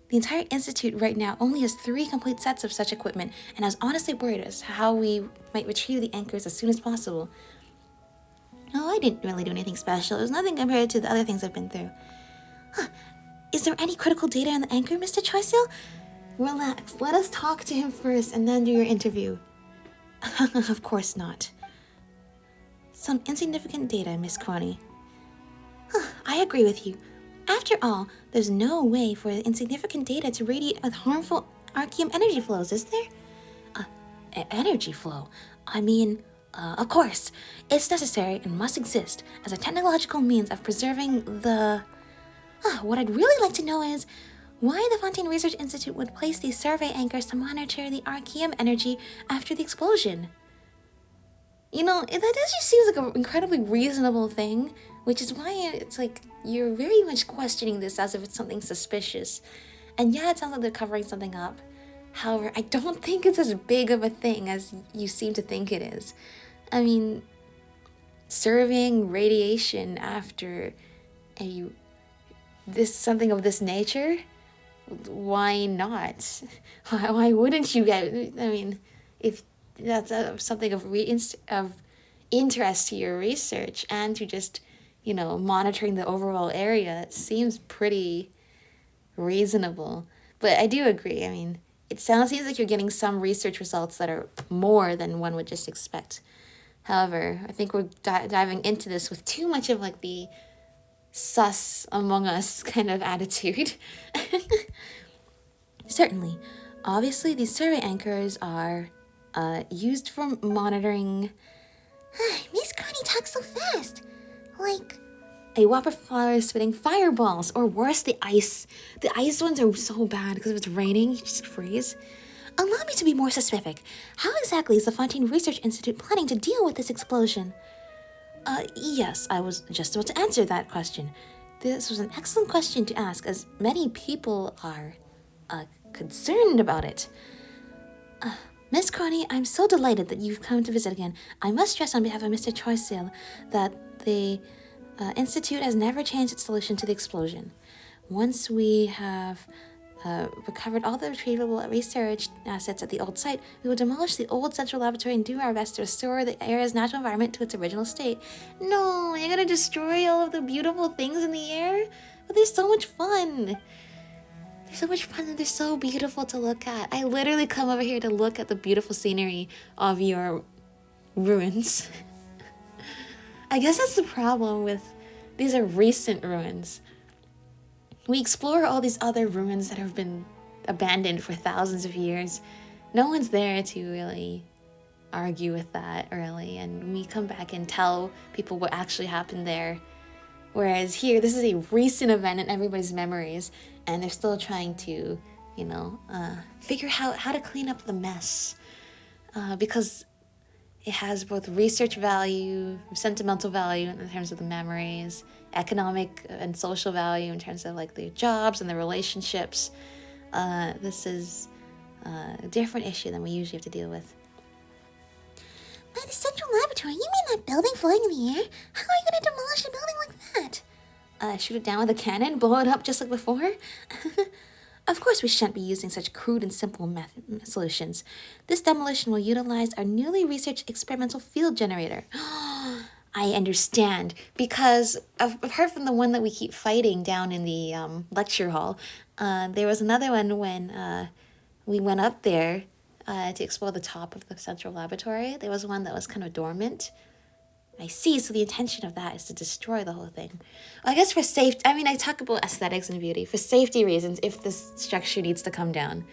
The entire institute right now only has 3 complete sets of such equipment, and I was honestly worried as to how we might retrieve the anchors as soon as possible. Oh, I didn't really do anything special. It was nothing compared to the other things I've been through. Huh. Is there any critical data on the anchor, Mr. Choiseul? Relax. Let us talk to him first and then do your interview. Of course not. Some insignificant data, Miss Cronny. I agree with you. After all, there's no way for insignificant data to radiate with harmful Arkhium energy flows, is there? Energy flow? I mean, of course. It's necessary and must exist as a technological means of preserving the... what I'd really like to know is why the Fontaine Research Institute would place these survey anchors to monitor the Arkhium energy after the explosion. You know, that just seems like an incredibly reasonable thing, which is why it's like you're very much questioning this as if it's something suspicious. And yeah, it sounds like they're covering something up. However, I don't think it's as big of a thing as you seem to think it is. I mean, surveying radiation after something of this nature, why not? Why wouldn't you get? I mean, if that's something of interest to your research and to just, monitoring the overall area, it seems pretty reasonable. But I do agree. I mean, it seems like you're getting some research results that are more than one would just expect. However, I think we're diving into this with too much of like the sus among us kind of attitude. Certainly. Obviously, these survey anchors are used for monitoring... Miss Connie talks so fast. Like... A whopper flower is spitting fireballs, or worse, the ice. The ice ones are so bad because if it's raining, you just freeze. Allow me to be more specific. How exactly is the Fontaine Research Institute planning to deal with this explosion? Yes, I was just about to answer that question. This was an excellent question to ask, as many people are concerned about it. Miss Connie, I'm so delighted that you've come to visit again. I must stress on behalf of Mr. Choiseul that the Institute has never changed its solution to the explosion. Once we have recovered all the retrievable research assets at the old site, we will demolish the old central laboratory and do our best to restore the area's natural environment to its original state. No, you're gonna destroy all of the beautiful things in the air? But there's so much fun. They're so much fun and they're so beautiful to look at. I literally come over here to look at the beautiful scenery of your ruins. I guess that's the problem with these are recent ruins. We explore all these other ruins that have been abandoned for thousands of years. No one's there to really argue with that, really, and we come back and tell people what actually happened there. Whereas here, this is a recent event in everybody's memories, and they're still trying to, figure out how to clean up the mess. Because it has both research value, sentimental value in terms of the memories, economic and social value in terms of like the jobs and the relationships. This is a different issue than we usually have to deal with. By the central laboratory, you mean that building floating in the air? How are you going to demolish a building like that? Shoot it down with a cannon, blow it up just like before? Of course we shan't be using such crude and simple solutions. This demolition will utilize our newly researched experimental field generator. I understand, because apart from the one that we keep fighting down in the lecture hall, there was another one when we went up there to explore the top of the central laboratory. There was one that was kind of dormant. I see, so the intention of that is to destroy the whole thing. Well, I guess for safety, I talk about aesthetics and beauty. For safety reasons, if this structure needs to come down,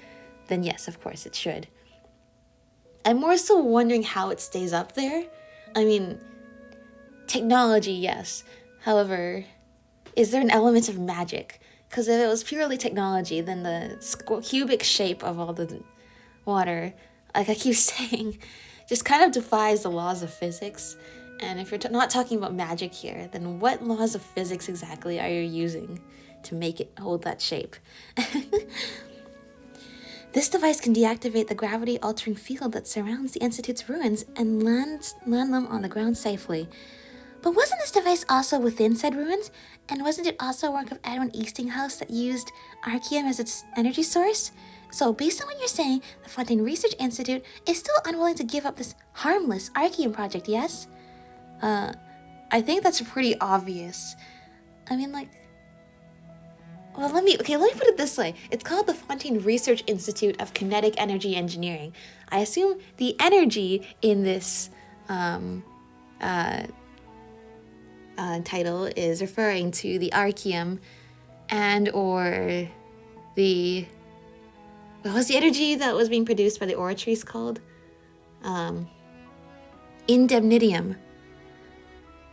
then yes, of course it should. I'm more so wondering how it stays up there. Technology, yes. However, is there an element of magic? Because if it was purely technology, then the cubic shape of all the water, like I keep saying, just kind of defies the laws of physics. And if you're not talking about magic here, then what laws of physics exactly are you using to make it hold that shape? This device can deactivate the gravity-altering field that surrounds the Institute's ruins and land them on the ground safely. But wasn't this device also within said ruins? And wasn't it also a work of Edwin Eastinghouse that used Arkhium as its energy source? So, based on what you're saying, the Fontaine Research Institute is still unwilling to give up this harmless Arkhium project, yes? I think that's pretty obvious. I mean, like... Well, let me put it this way. It's called the Fontaine Research Institute of Kinetic Energy Engineering. I assume the energy in this title is referring to the Arkhium and or the... What was the energy that was being produced by the oratories called? Indemnitium,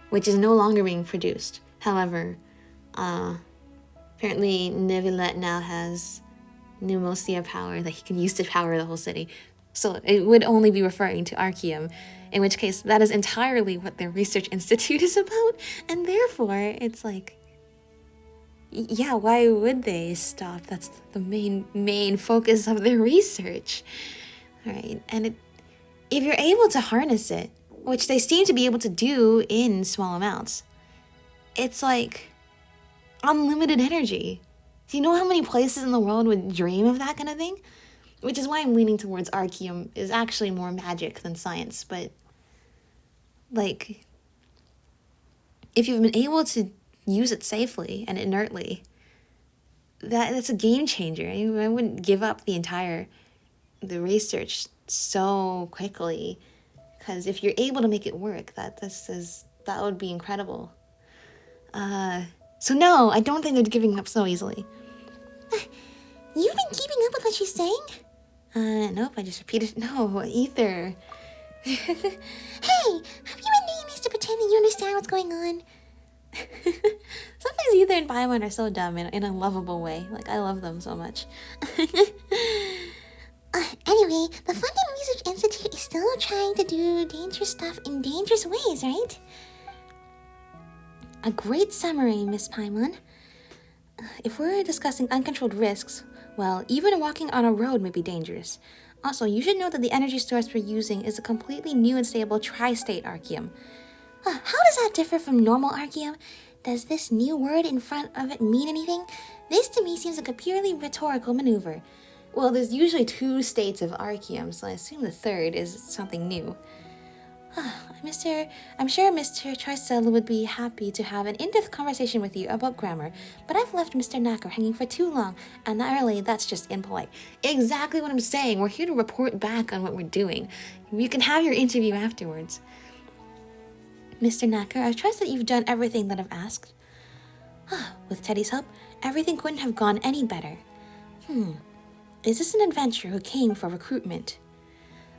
which is no longer being produced. However, apparently Neuvillette now has pneumosia power that he can use to power the whole city. So it would only be referring to Arkhium, in which case that is entirely what their research institute is about, and therefore it's like, yeah, why would they stop? That's the main focus of their research. All right, and if you're able to harness it, which they seem to be able to do in small amounts, it's like unlimited energy. Do you know how many places in the world would dream of that kind of thing? Which is why I'm leaning towards Arkhium is actually more magic than science, but like, if you've been able to use it safely and inertly, that's a game changer. I wouldn't give up the research so quickly, because if you're able to make it work, that would be incredible. So no, I don't think they're giving up so easily. You've been keeping up with what she's saying? Nope, I just repeated. No, Ether. Hey, have you been doing this to pretend that you understand what's going on? Sometimes Ether and Paimon are so dumb in a lovable way. Like, I love them so much. Anyway, the Fontaine Research Institute is still trying to do dangerous stuff in dangerous ways, right? A great summary, Miss Paimon. If we're discussing uncontrolled risks, well, even walking on a road may be dangerous. Also, you should know that the energy source we're using is a completely new and stable tri-state Arkhium. How does that differ from normal Arkhium? Does this new word in front of it mean anything? This to me seems like a purely rhetorical maneuver. Well, there's usually 2 states of Arkhium, so I assume the third is something new. I'm sure Mr. Choiseul would be happy to have an in-depth conversation with you about grammar, but I've left Mr. Knacker hanging for too long, and that's just impolite. Exactly what I'm saying. We're here to report back on what we're doing. You can have your interview afterwards. Mr. Knacker, I trust that you've done everything that I've asked. With Teddy's help, everything couldn't have gone any better. Is this an adventurer who came for recruitment?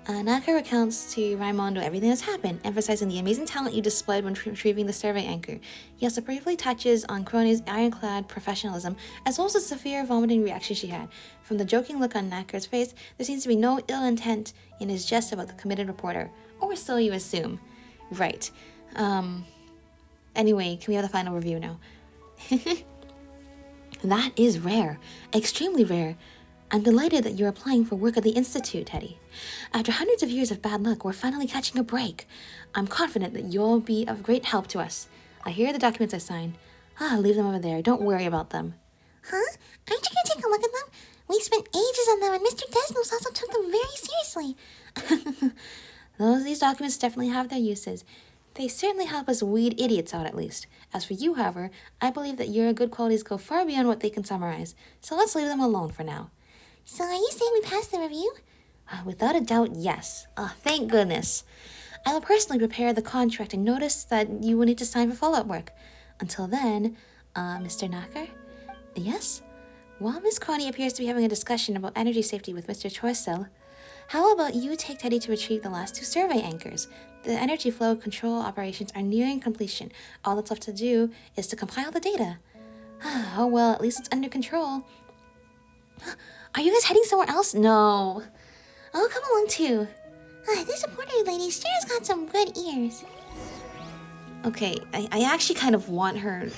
Knacker recounts to Raimondo everything that's happened, emphasizing the amazing talent you displayed when retrieving the survey anchor. He also briefly touches on Crony's ironclad professionalism, as well as the severe vomiting reaction she had. From the joking look on Knacker's face, there seems to be no ill intent in his jest about the committed reporter. Or so you assume. Right. Anyway, can we have the final review now? That is rare. Extremely rare. I'm delighted that you're applying for work at the Institute, Teddy. After hundreds of years of bad luck, we're finally catching a break. I'm confident that you'll be of great help to us. Here are the documents I signed. Leave them over there. Don't worry about them. Huh? Aren't you going to take a look at them? We spent ages on them, and Mr. Desnos also took them very seriously. These documents definitely have their uses. They certainly help us weed idiots out, at least. As for you, however, I believe that your good qualities go far beyond what they can summarize. So let's leave them alone for now. So are you saying we passed the review? Without a doubt, yes. Thank goodness. I will personally prepare the contract and notice that you will need to sign for follow-up work. Until then, Mr. Knacker? Yes? While Miss Crony appears to be having a discussion about energy safety with Mr. Choiseul, how about you take Teddy to retrieve the last 2 survey anchors? The energy flow control operations are nearing completion. All that's left to do is to compile the data. Oh well, at least it's under control. Are you guys heading somewhere else? No. I'll come along too. This reporter lady sure has got some good ears. Okay, I actually kind of want her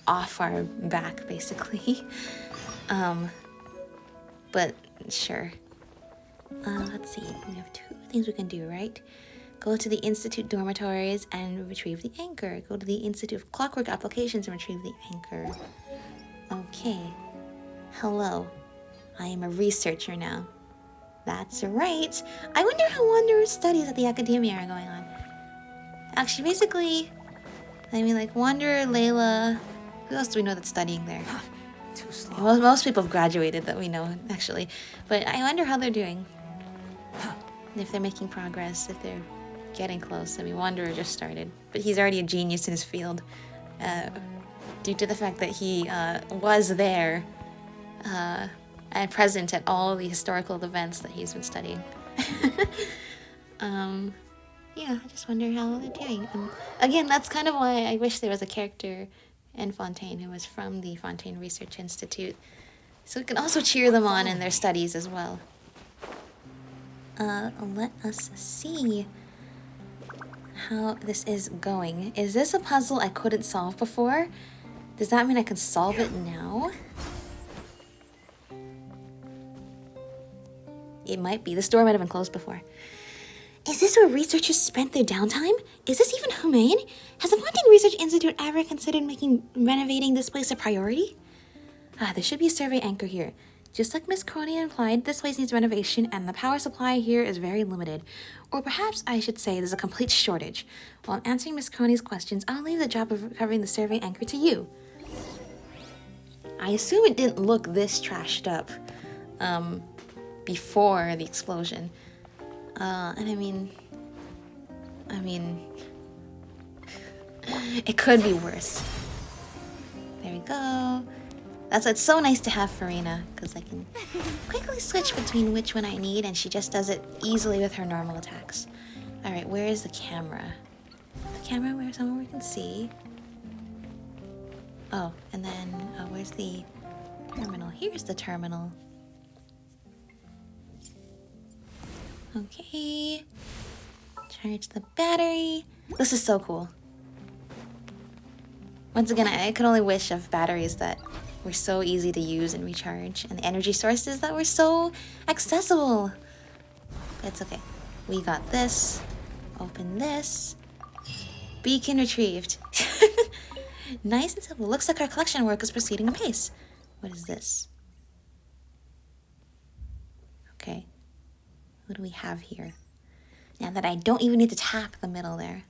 off our back, basically. But sure. Let's see. We have 2 things we can do, right? Go to the Institute dormitories and retrieve the anchor. Go to the Institute of Clockwork Applications and retrieve the anchor. Okay. Hello. I am a researcher now. That's right. I wonder how Wanderer's studies at the Academia are going on. Actually, basically, I mean, like, Wanderer, Layla... Who else do we know that's studying there? Too slow. Well, most people have graduated that we know, actually. But I wonder how they're doing. If they're making progress, if they're getting close. I mean, Wanderer just started. But he's already a genius in his field. Due to the fact that he was there and present at all the historical events that he's been studying. Yeah, I just wonder how they're doing. And again, that's kind of why I wish there was a character in Fontaine who was from the Fontaine Research Institute. So we can also cheer them on in their studies as well. Let us see how this is going. Is this a puzzle I couldn't solve before? Does that mean I can solve it now? It might be. This door might have been closed before. Is this where researchers spent their downtime? Is this even humane? Has the Fontaine Research Institute ever considered renovating this place a priority? There should be a survey anchor here. Just like Miss Crony implied, this place needs renovation and the power supply here is very limited. Or perhaps I should say there's a complete shortage. While I'm answering Miss Crony's questions, I'll leave the job of recovering the survey anchor to you. I assume it didn't look this trashed up before the explosion. And I mean, it could be worse. There we go. It's so nice to have Farina, because I can quickly switch between which one I need, and she just does it easily with her normal attacks. Alright, where is the camera? The camera where somewhere we can see. Oh, and then, where's the terminal? Here's the terminal. Okay. Charge the battery. This is so cool. Once again, I could only wish of batteries that were so easy to use and recharge, and the energy sources that were so accessible. It's okay. We got this. Open this. Beacon retrieved. Nice and simple. Looks like our collection work is proceeding apace. What is this? Okay. What do we have here? Now that I don't even need to tap the middle there.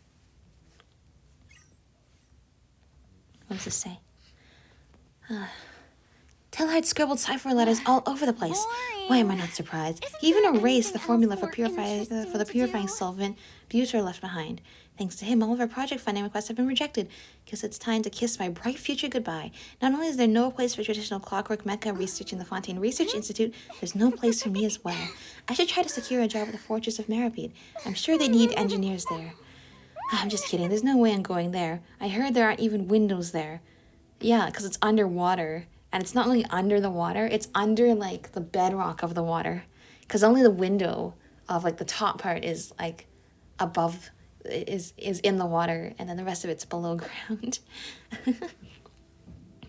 What does this say? Telhard scribbled cipher letters all over the place. Why am I not surprised? He even erased the formula for the purifying solvent butyr left behind. Thanks to him, all of our project funding requests have been rejected. Guess it's time to kiss my bright future goodbye. Not only is there no place for traditional clockwork mecha research in the Fontaine Research Institute, there's no place for me as well. I should try to secure a job at the Fortress of Meripede. I'm sure they need engineers there. I'm just kidding. There's no way I'm going there. I heard there aren't even windows there. Yeah, because it's underwater. And it's not only under the water, it's under, like, the bedrock of the water. Because only the window of, like, the top part is, like, above, is in the water. And then the rest of it's below ground.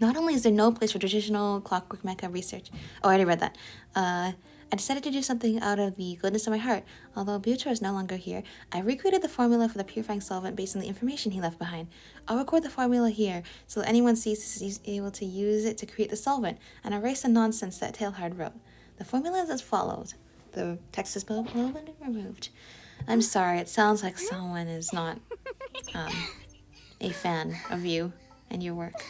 Not only is there no place for traditional clockwork mecha research. Oh, I already read that. I decided to do something out of the goodness of my heart. Although Butyr is no longer here, I recreated the formula for the purifying solvent based on the information he left behind. I'll record the formula here, so that anyone sees this is able to use it to create the solvent, and erase the nonsense that Telhard wrote. The formula is as follows. The text is been removed. I'm sorry, it sounds like someone is not a fan of you and your work.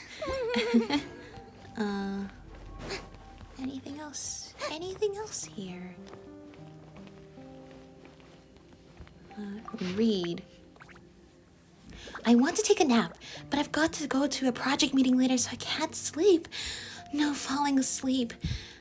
Anything else? Anything else here? Read. I want to take a nap, but I've got to go to a project meeting later, so I can't sleep. No falling asleep.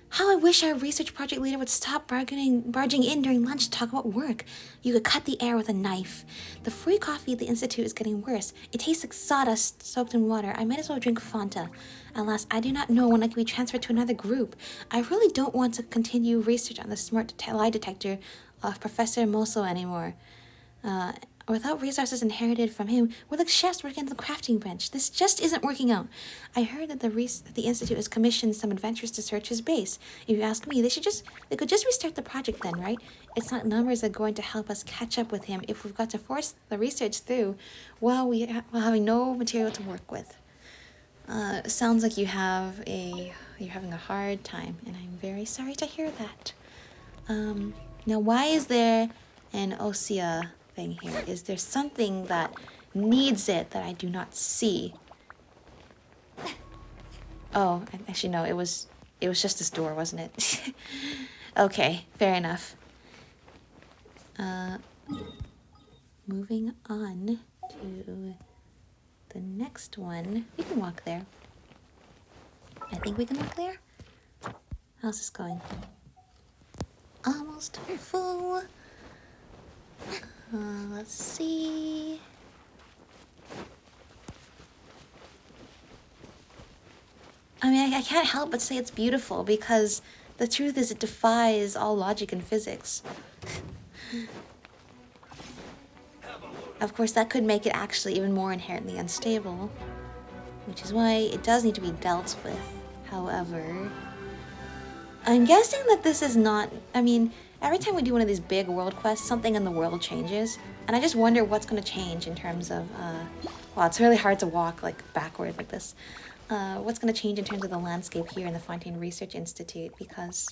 How I wish our research project leader would stop barging in during lunch to talk about work. You could cut the air with a knife. The free coffee at the Institute is getting worse. It tastes like sawdust soaked in water. I might as well drink Fanta. Alas, I do not know when I can be transferred to another group. I really don't want to continue research on the smart lie detector of Professor Moso anymore. without resources inherited from him, we're like chefs working at the crafting bench. This just isn't working out. I heard that the Institute has commissioned some adventurers to search his base. If you ask me, they could just restart the project then, right? It's not numbers that are going to help us catch up with him if we've got to force the research through while having no material to work with. Sounds like you're having a hard time, and I'm very sorry to hear that. Now why is there an Osea thing here? Is there something that needs it that I do not see? Oh, actually no, it was just this door, wasn't it? Okay, fair enough. Moving on to the next one. We can walk there. I think we can walk there. How's this going? Almost full. Let's see. I mean, I can't help but say it's beautiful because the truth is it defies all logic and physics. Of course, that could make it actually even more inherently unstable, which is why it does need to be dealt with. However, I'm guessing that this is not... I mean, every time we do one of these big world quests, something in the world changes. And I just wonder what's going to change in terms of... well, it's really hard to walk like backward like this. What's going to change in terms of the landscape here in the Fontaine Research Institute, because...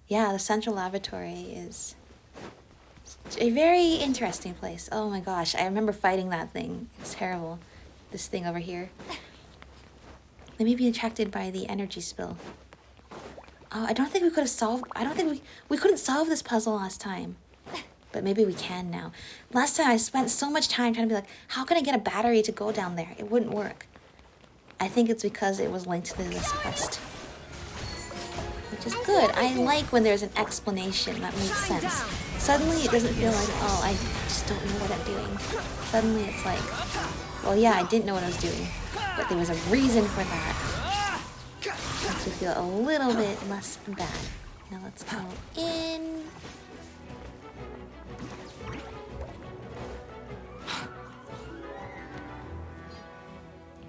yeah, the Central Laboratory is a very interesting place. Oh my gosh, I remember fighting that thing. It's terrible. This thing over here. They may be attracted by the energy spill. Oh, I don't think we could have solved... I don't think we couldn't solve this puzzle last time. But maybe we can now. Last time I spent so much time trying to be like, how can I get a battery to go down there? It wouldn't work. I think it's because it was linked to this quest. Which is good. I like when there's an explanation that makes sense. Suddenly it doesn't feel like, oh, I just don't know what I'm doing. Suddenly it's like, well, yeah, I didn't know what I was doing. But there was a reason for that. Makes me feel a little bit less bad. Now let's go in.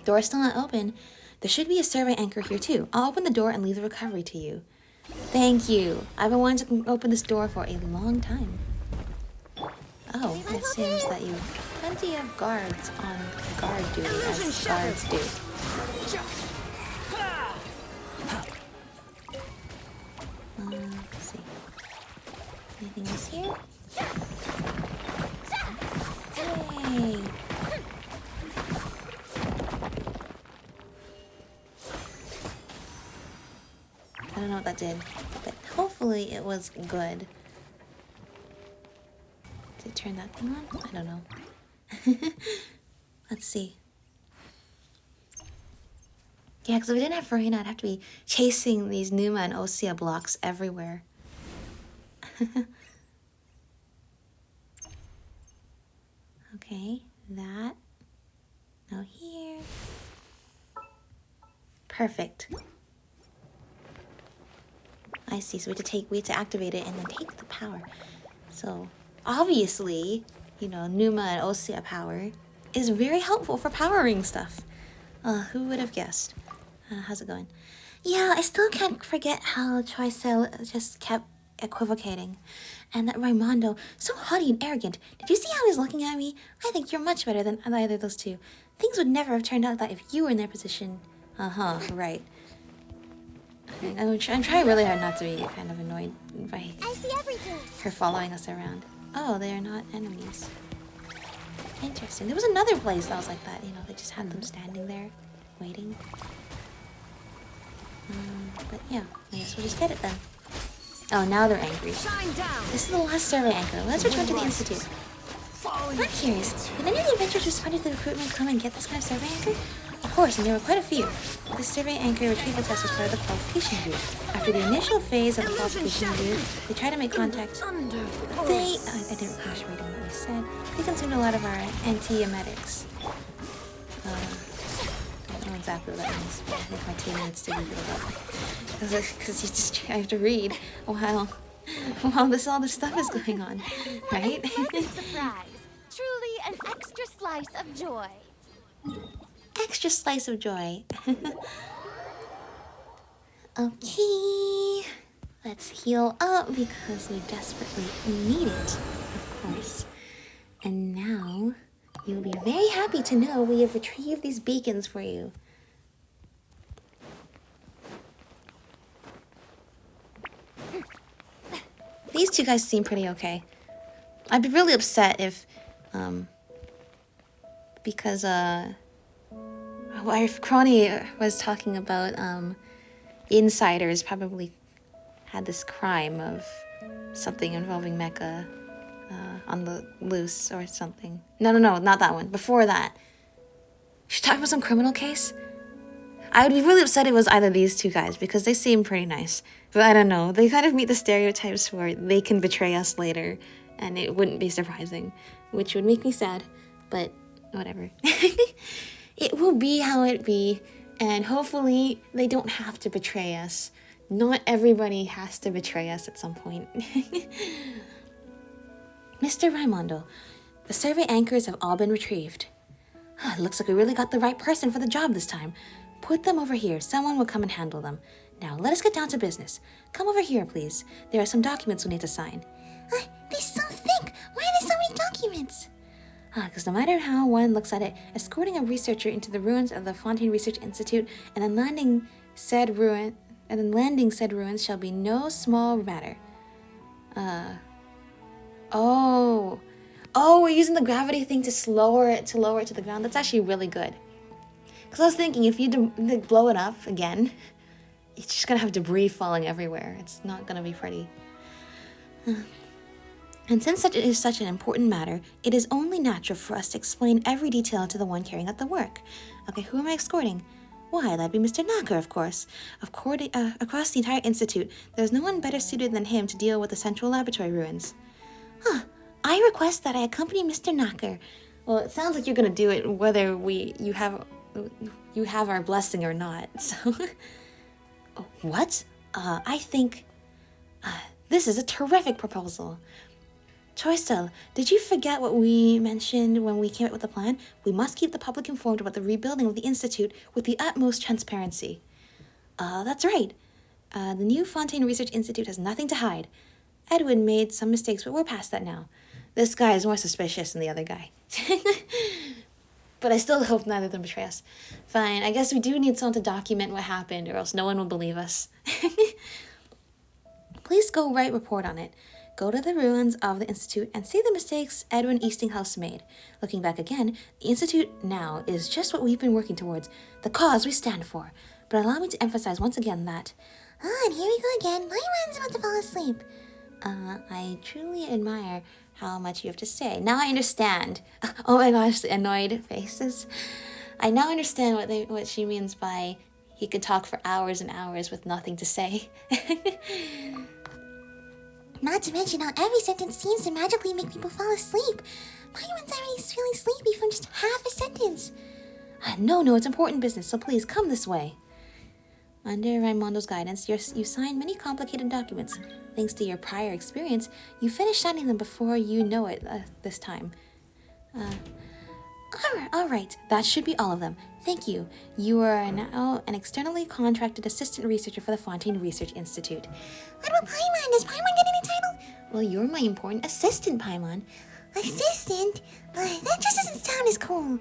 Door's still not open. There should be a survey anchor here too. I'll open the door and leave the recovery to you. Thank you. I've been wanting to open this door for a long time. Oh, it seems that you have plenty of guards on guard duty, as guards do. Let's see. Anything else here? Hey! I don't know what that did, but hopefully it was good. Did it turn that thing on? I don't know. Let's see. Yeah, because if we didn't have Farina, I'd have to be chasing these Numa and Osea blocks everywhere. Okay, that. Now here. Perfect. I see, so we have to activate it and then take the power. So, obviously, you know, Numa and Osea power is very helpful for powering stuff. Who would have guessed? How's it going? Yeah, I still can't forget how Tricell just kept equivocating. And that Raimondo, so haughty and arrogant. Did you see how he's looking at me? I think you're much better than either of those two. Things would never have turned out that if you were in their position. Uh-huh, right. I'm trying really hard not to be kind of annoyed by her following us around. Oh, they are not enemies. Interesting. There was another place that was like that, you know, they just had them standing there, waiting. But yeah, I guess we'll just get it then. Oh, now they're angry. This is the last survey anchor. Let's return to the Institute. I'm curious, did any of the adventurers responding to the recruitment come and get this kind of survey anchor? Of course, and there were quite a few. This survey anchor retrieval test was part of the qualification review. After the initial phase of the qualification review, they tried to make contact. I didn't finish reading what you said. They consumed a lot of our antiemetics. I don't know exactly what that means, but I think my team needs to be built up. Because I have to read a while. while all this stuff is going on, right? Surprise! Truly an extra slice of joy. Extra slice of joy. Okay. Let's heal up because we desperately need it, of course. And now, you'll be very happy to know we have retrieved these beacons for you. These two guys seem pretty okay. I'd be really upset if, because, if Cronny was talking about, insiders probably had this crime of something involving Mecha, on the loose or something. No, not that one. Before that. She's talking about some criminal case? I would be really upset if it was either of these two guys because they seem pretty nice. But I don't know. They kind of meet the stereotypes where they can betray us later and it wouldn't be surprising, which would make me sad, but whatever. It will be how it be, and hopefully they don't have to betray us. Not everybody has to betray us at some point. Mr. Raimondo, the survey anchors have all been retrieved. Looks like we really got the right person for the job this time. Put them over here. Someone will come and handle them. Now, let us get down to business. Come over here, please. There are some documents we need to sign. They're so thick. Why are there so many documents? Because no matter how one looks at it, escorting a researcher into the ruins of the Fontaine Research Institute and then landing said ruins shall be no small matter. Oh, we're using the gravity thing to lower it to the ground. That's actually really good. Because I was thinking, if you blow it up again, it's just gonna have debris falling everywhere. It's not gonna be pretty. And since it is such an important matter, it is only natural for us to explain every detail to the one carrying out the work. Okay, who am I escorting? Why, that'd be Mr. Knocker, of course. Across the entire institute, there's no one better suited than him to deal with the central laboratory ruins. I request that I accompany Mr. Knocker. Well, it sounds like you're gonna do it whether you have our blessing or not. So, What? I think... this is a terrific proposal. Choicel, did you forget what we mentioned when we came up with the plan? We must keep the public informed about the rebuilding of the Institute with the utmost transparency. That's right. The new Fontaine Research Institute has nothing to hide. Edwin made some mistakes, but we're past that now. This guy is more suspicious than the other guy. But I still hope neither of them betray us. Fine, I guess we do need someone to document what happened, or else no one will believe us. Please go write report on it. Go to the ruins of the Institute and see the mistakes Edwin Eastinghouse made. Looking back again, the Institute now is just what we've been working towards, the cause we stand for. But allow me to emphasize once again that... and here we go again. My man's about to fall asleep. I truly admire how much you have to say. Now I understand. Oh my gosh, the annoyed faces. I now understand what she means by he could talk for hours and hours with nothing to say. Not to mention how every sentence seems to magically make people fall asleep. My man's already feeling sleepy from just half a sentence. No, it's important business, so please come this way. Under Raimondo's guidance, you signed many complicated documents. Thanks to your prior experience, you finished signing them before you know it this time. All right, that should be all of them. Thank you. You are now an externally contracted assistant researcher for the Fontaine Research Institute. What about Paimon? Does Paimon get any title? Well, you're my important assistant, Paimon. Assistant? That just doesn't sound as cool.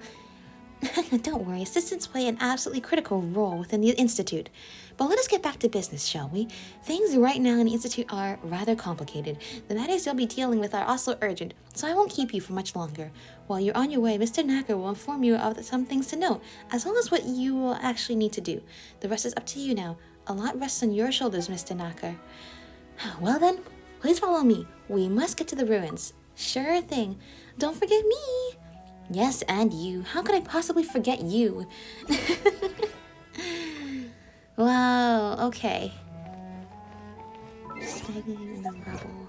Don't worry, assistants play an absolutely critical role within the Institute. But let us get back to business, shall we? Things right now in the Institute are rather complicated. The matters you'll be dealing with are also urgent, so I won't keep you for much longer. While you're on your way, Mr. Knocker will inform you of some things to note, as well as what you will actually need to do. The rest is up to you now. A lot rests on your shoulders, Mr. Knocker. Well then, please follow me. We must get to the ruins. Sure thing. Don't forget me. Yes, and you. How could I possibly forget you? Wow, okay. Stagnating in the rubble.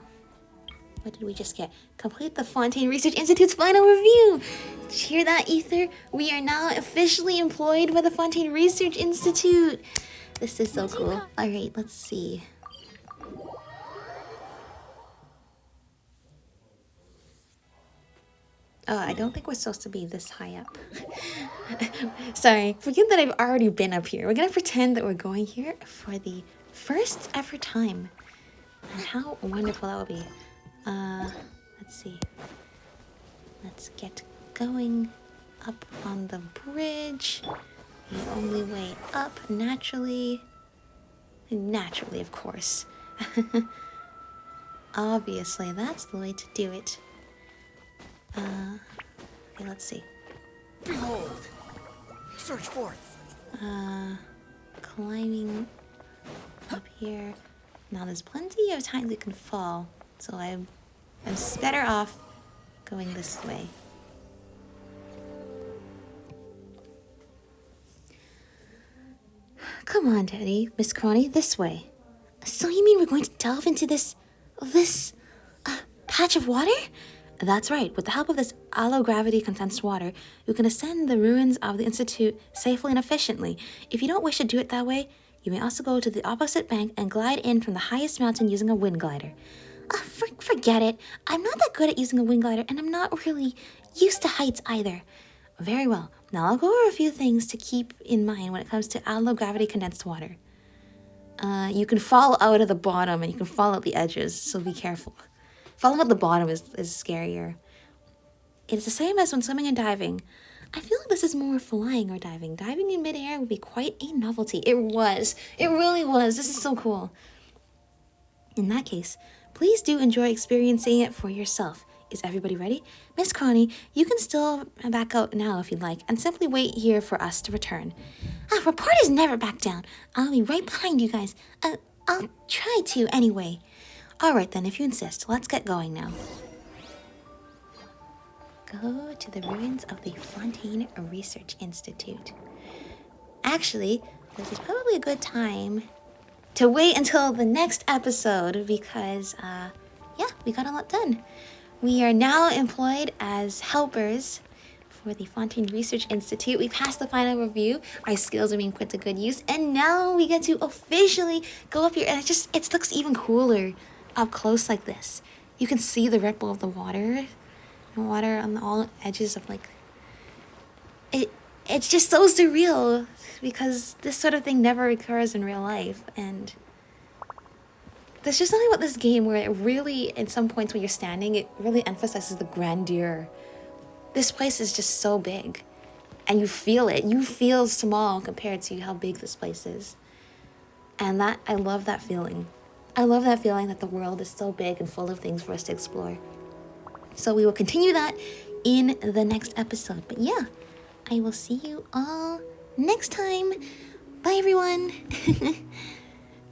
What did we just get? Complete the Fontaine Research Institute's final review! Did you hear that, Ether? We are now officially employed by the Fontaine Research Institute! This is so cool. Alright, let's see. Oh, I don't think we're supposed to be this high up. Sorry, forget that I've already been up here. We're gonna pretend that we're going here for the first ever time. And how wonderful that would be. Let's see. Let's get going up on the bridge. The only way up, naturally. Naturally, of course. Obviously, that's the way to do it. Okay, let's see. Behold! Search forth! Climbing up here. Now, there's plenty of times we can fall, so I'm better off going this way. Come on, Teddy, Miss Crony, this way. So you mean we're going to delve into this patch of water? That's right. With the help of this allo-gravity condensed water, you can ascend the ruins of the Institute safely and efficiently. If you don't wish to do it that way, you may also go to the opposite bank and glide in from the highest mountain using a wind glider. Forget it. I'm not that good at using a wind glider, and I'm not really used to heights either. Very well. Now I'll go over a few things to keep in mind when it comes to allo-gravity condensed water. You can fall out of the bottom and you can fall out the edges, so be careful. Falling out the bottom is scarier. It's the same as when swimming and diving. I feel like this is more flying or diving. Diving in midair would be quite a novelty. It was. It really was. This is so cool. In that case, please do enjoy experiencing it for yourself. Is everybody ready? Miss Connie, you can still back out now if you'd like, and simply wait here for us to return. Reporters never back down. I'll be right behind you guys. I'll try to anyway. All right then, if you insist. Let's get going now. Go to the ruins of the Fontaine Research Institute. Actually, this is probably a good time to wait until the next episode because, yeah, we got a lot done. We are now employed as helpers for the Fontaine Research Institute. We passed the final review. Our skills are being put to good use. And now we get to officially go up here. And it looks even cooler up close like this. You can see the ripple of the water. The water on all edges of like... It's just so surreal because this sort of thing never occurs in real life. And there's just something about this game where it really, at some points when you're standing, it really emphasizes the grandeur. This place is just so big. And you feel it. You feel small compared to how big this place is. And I love that feeling. I love that feeling that the world is so big and full of things for us to explore. So we will continue that in the next episode. But yeah, I will see you all next time. Bye, everyone.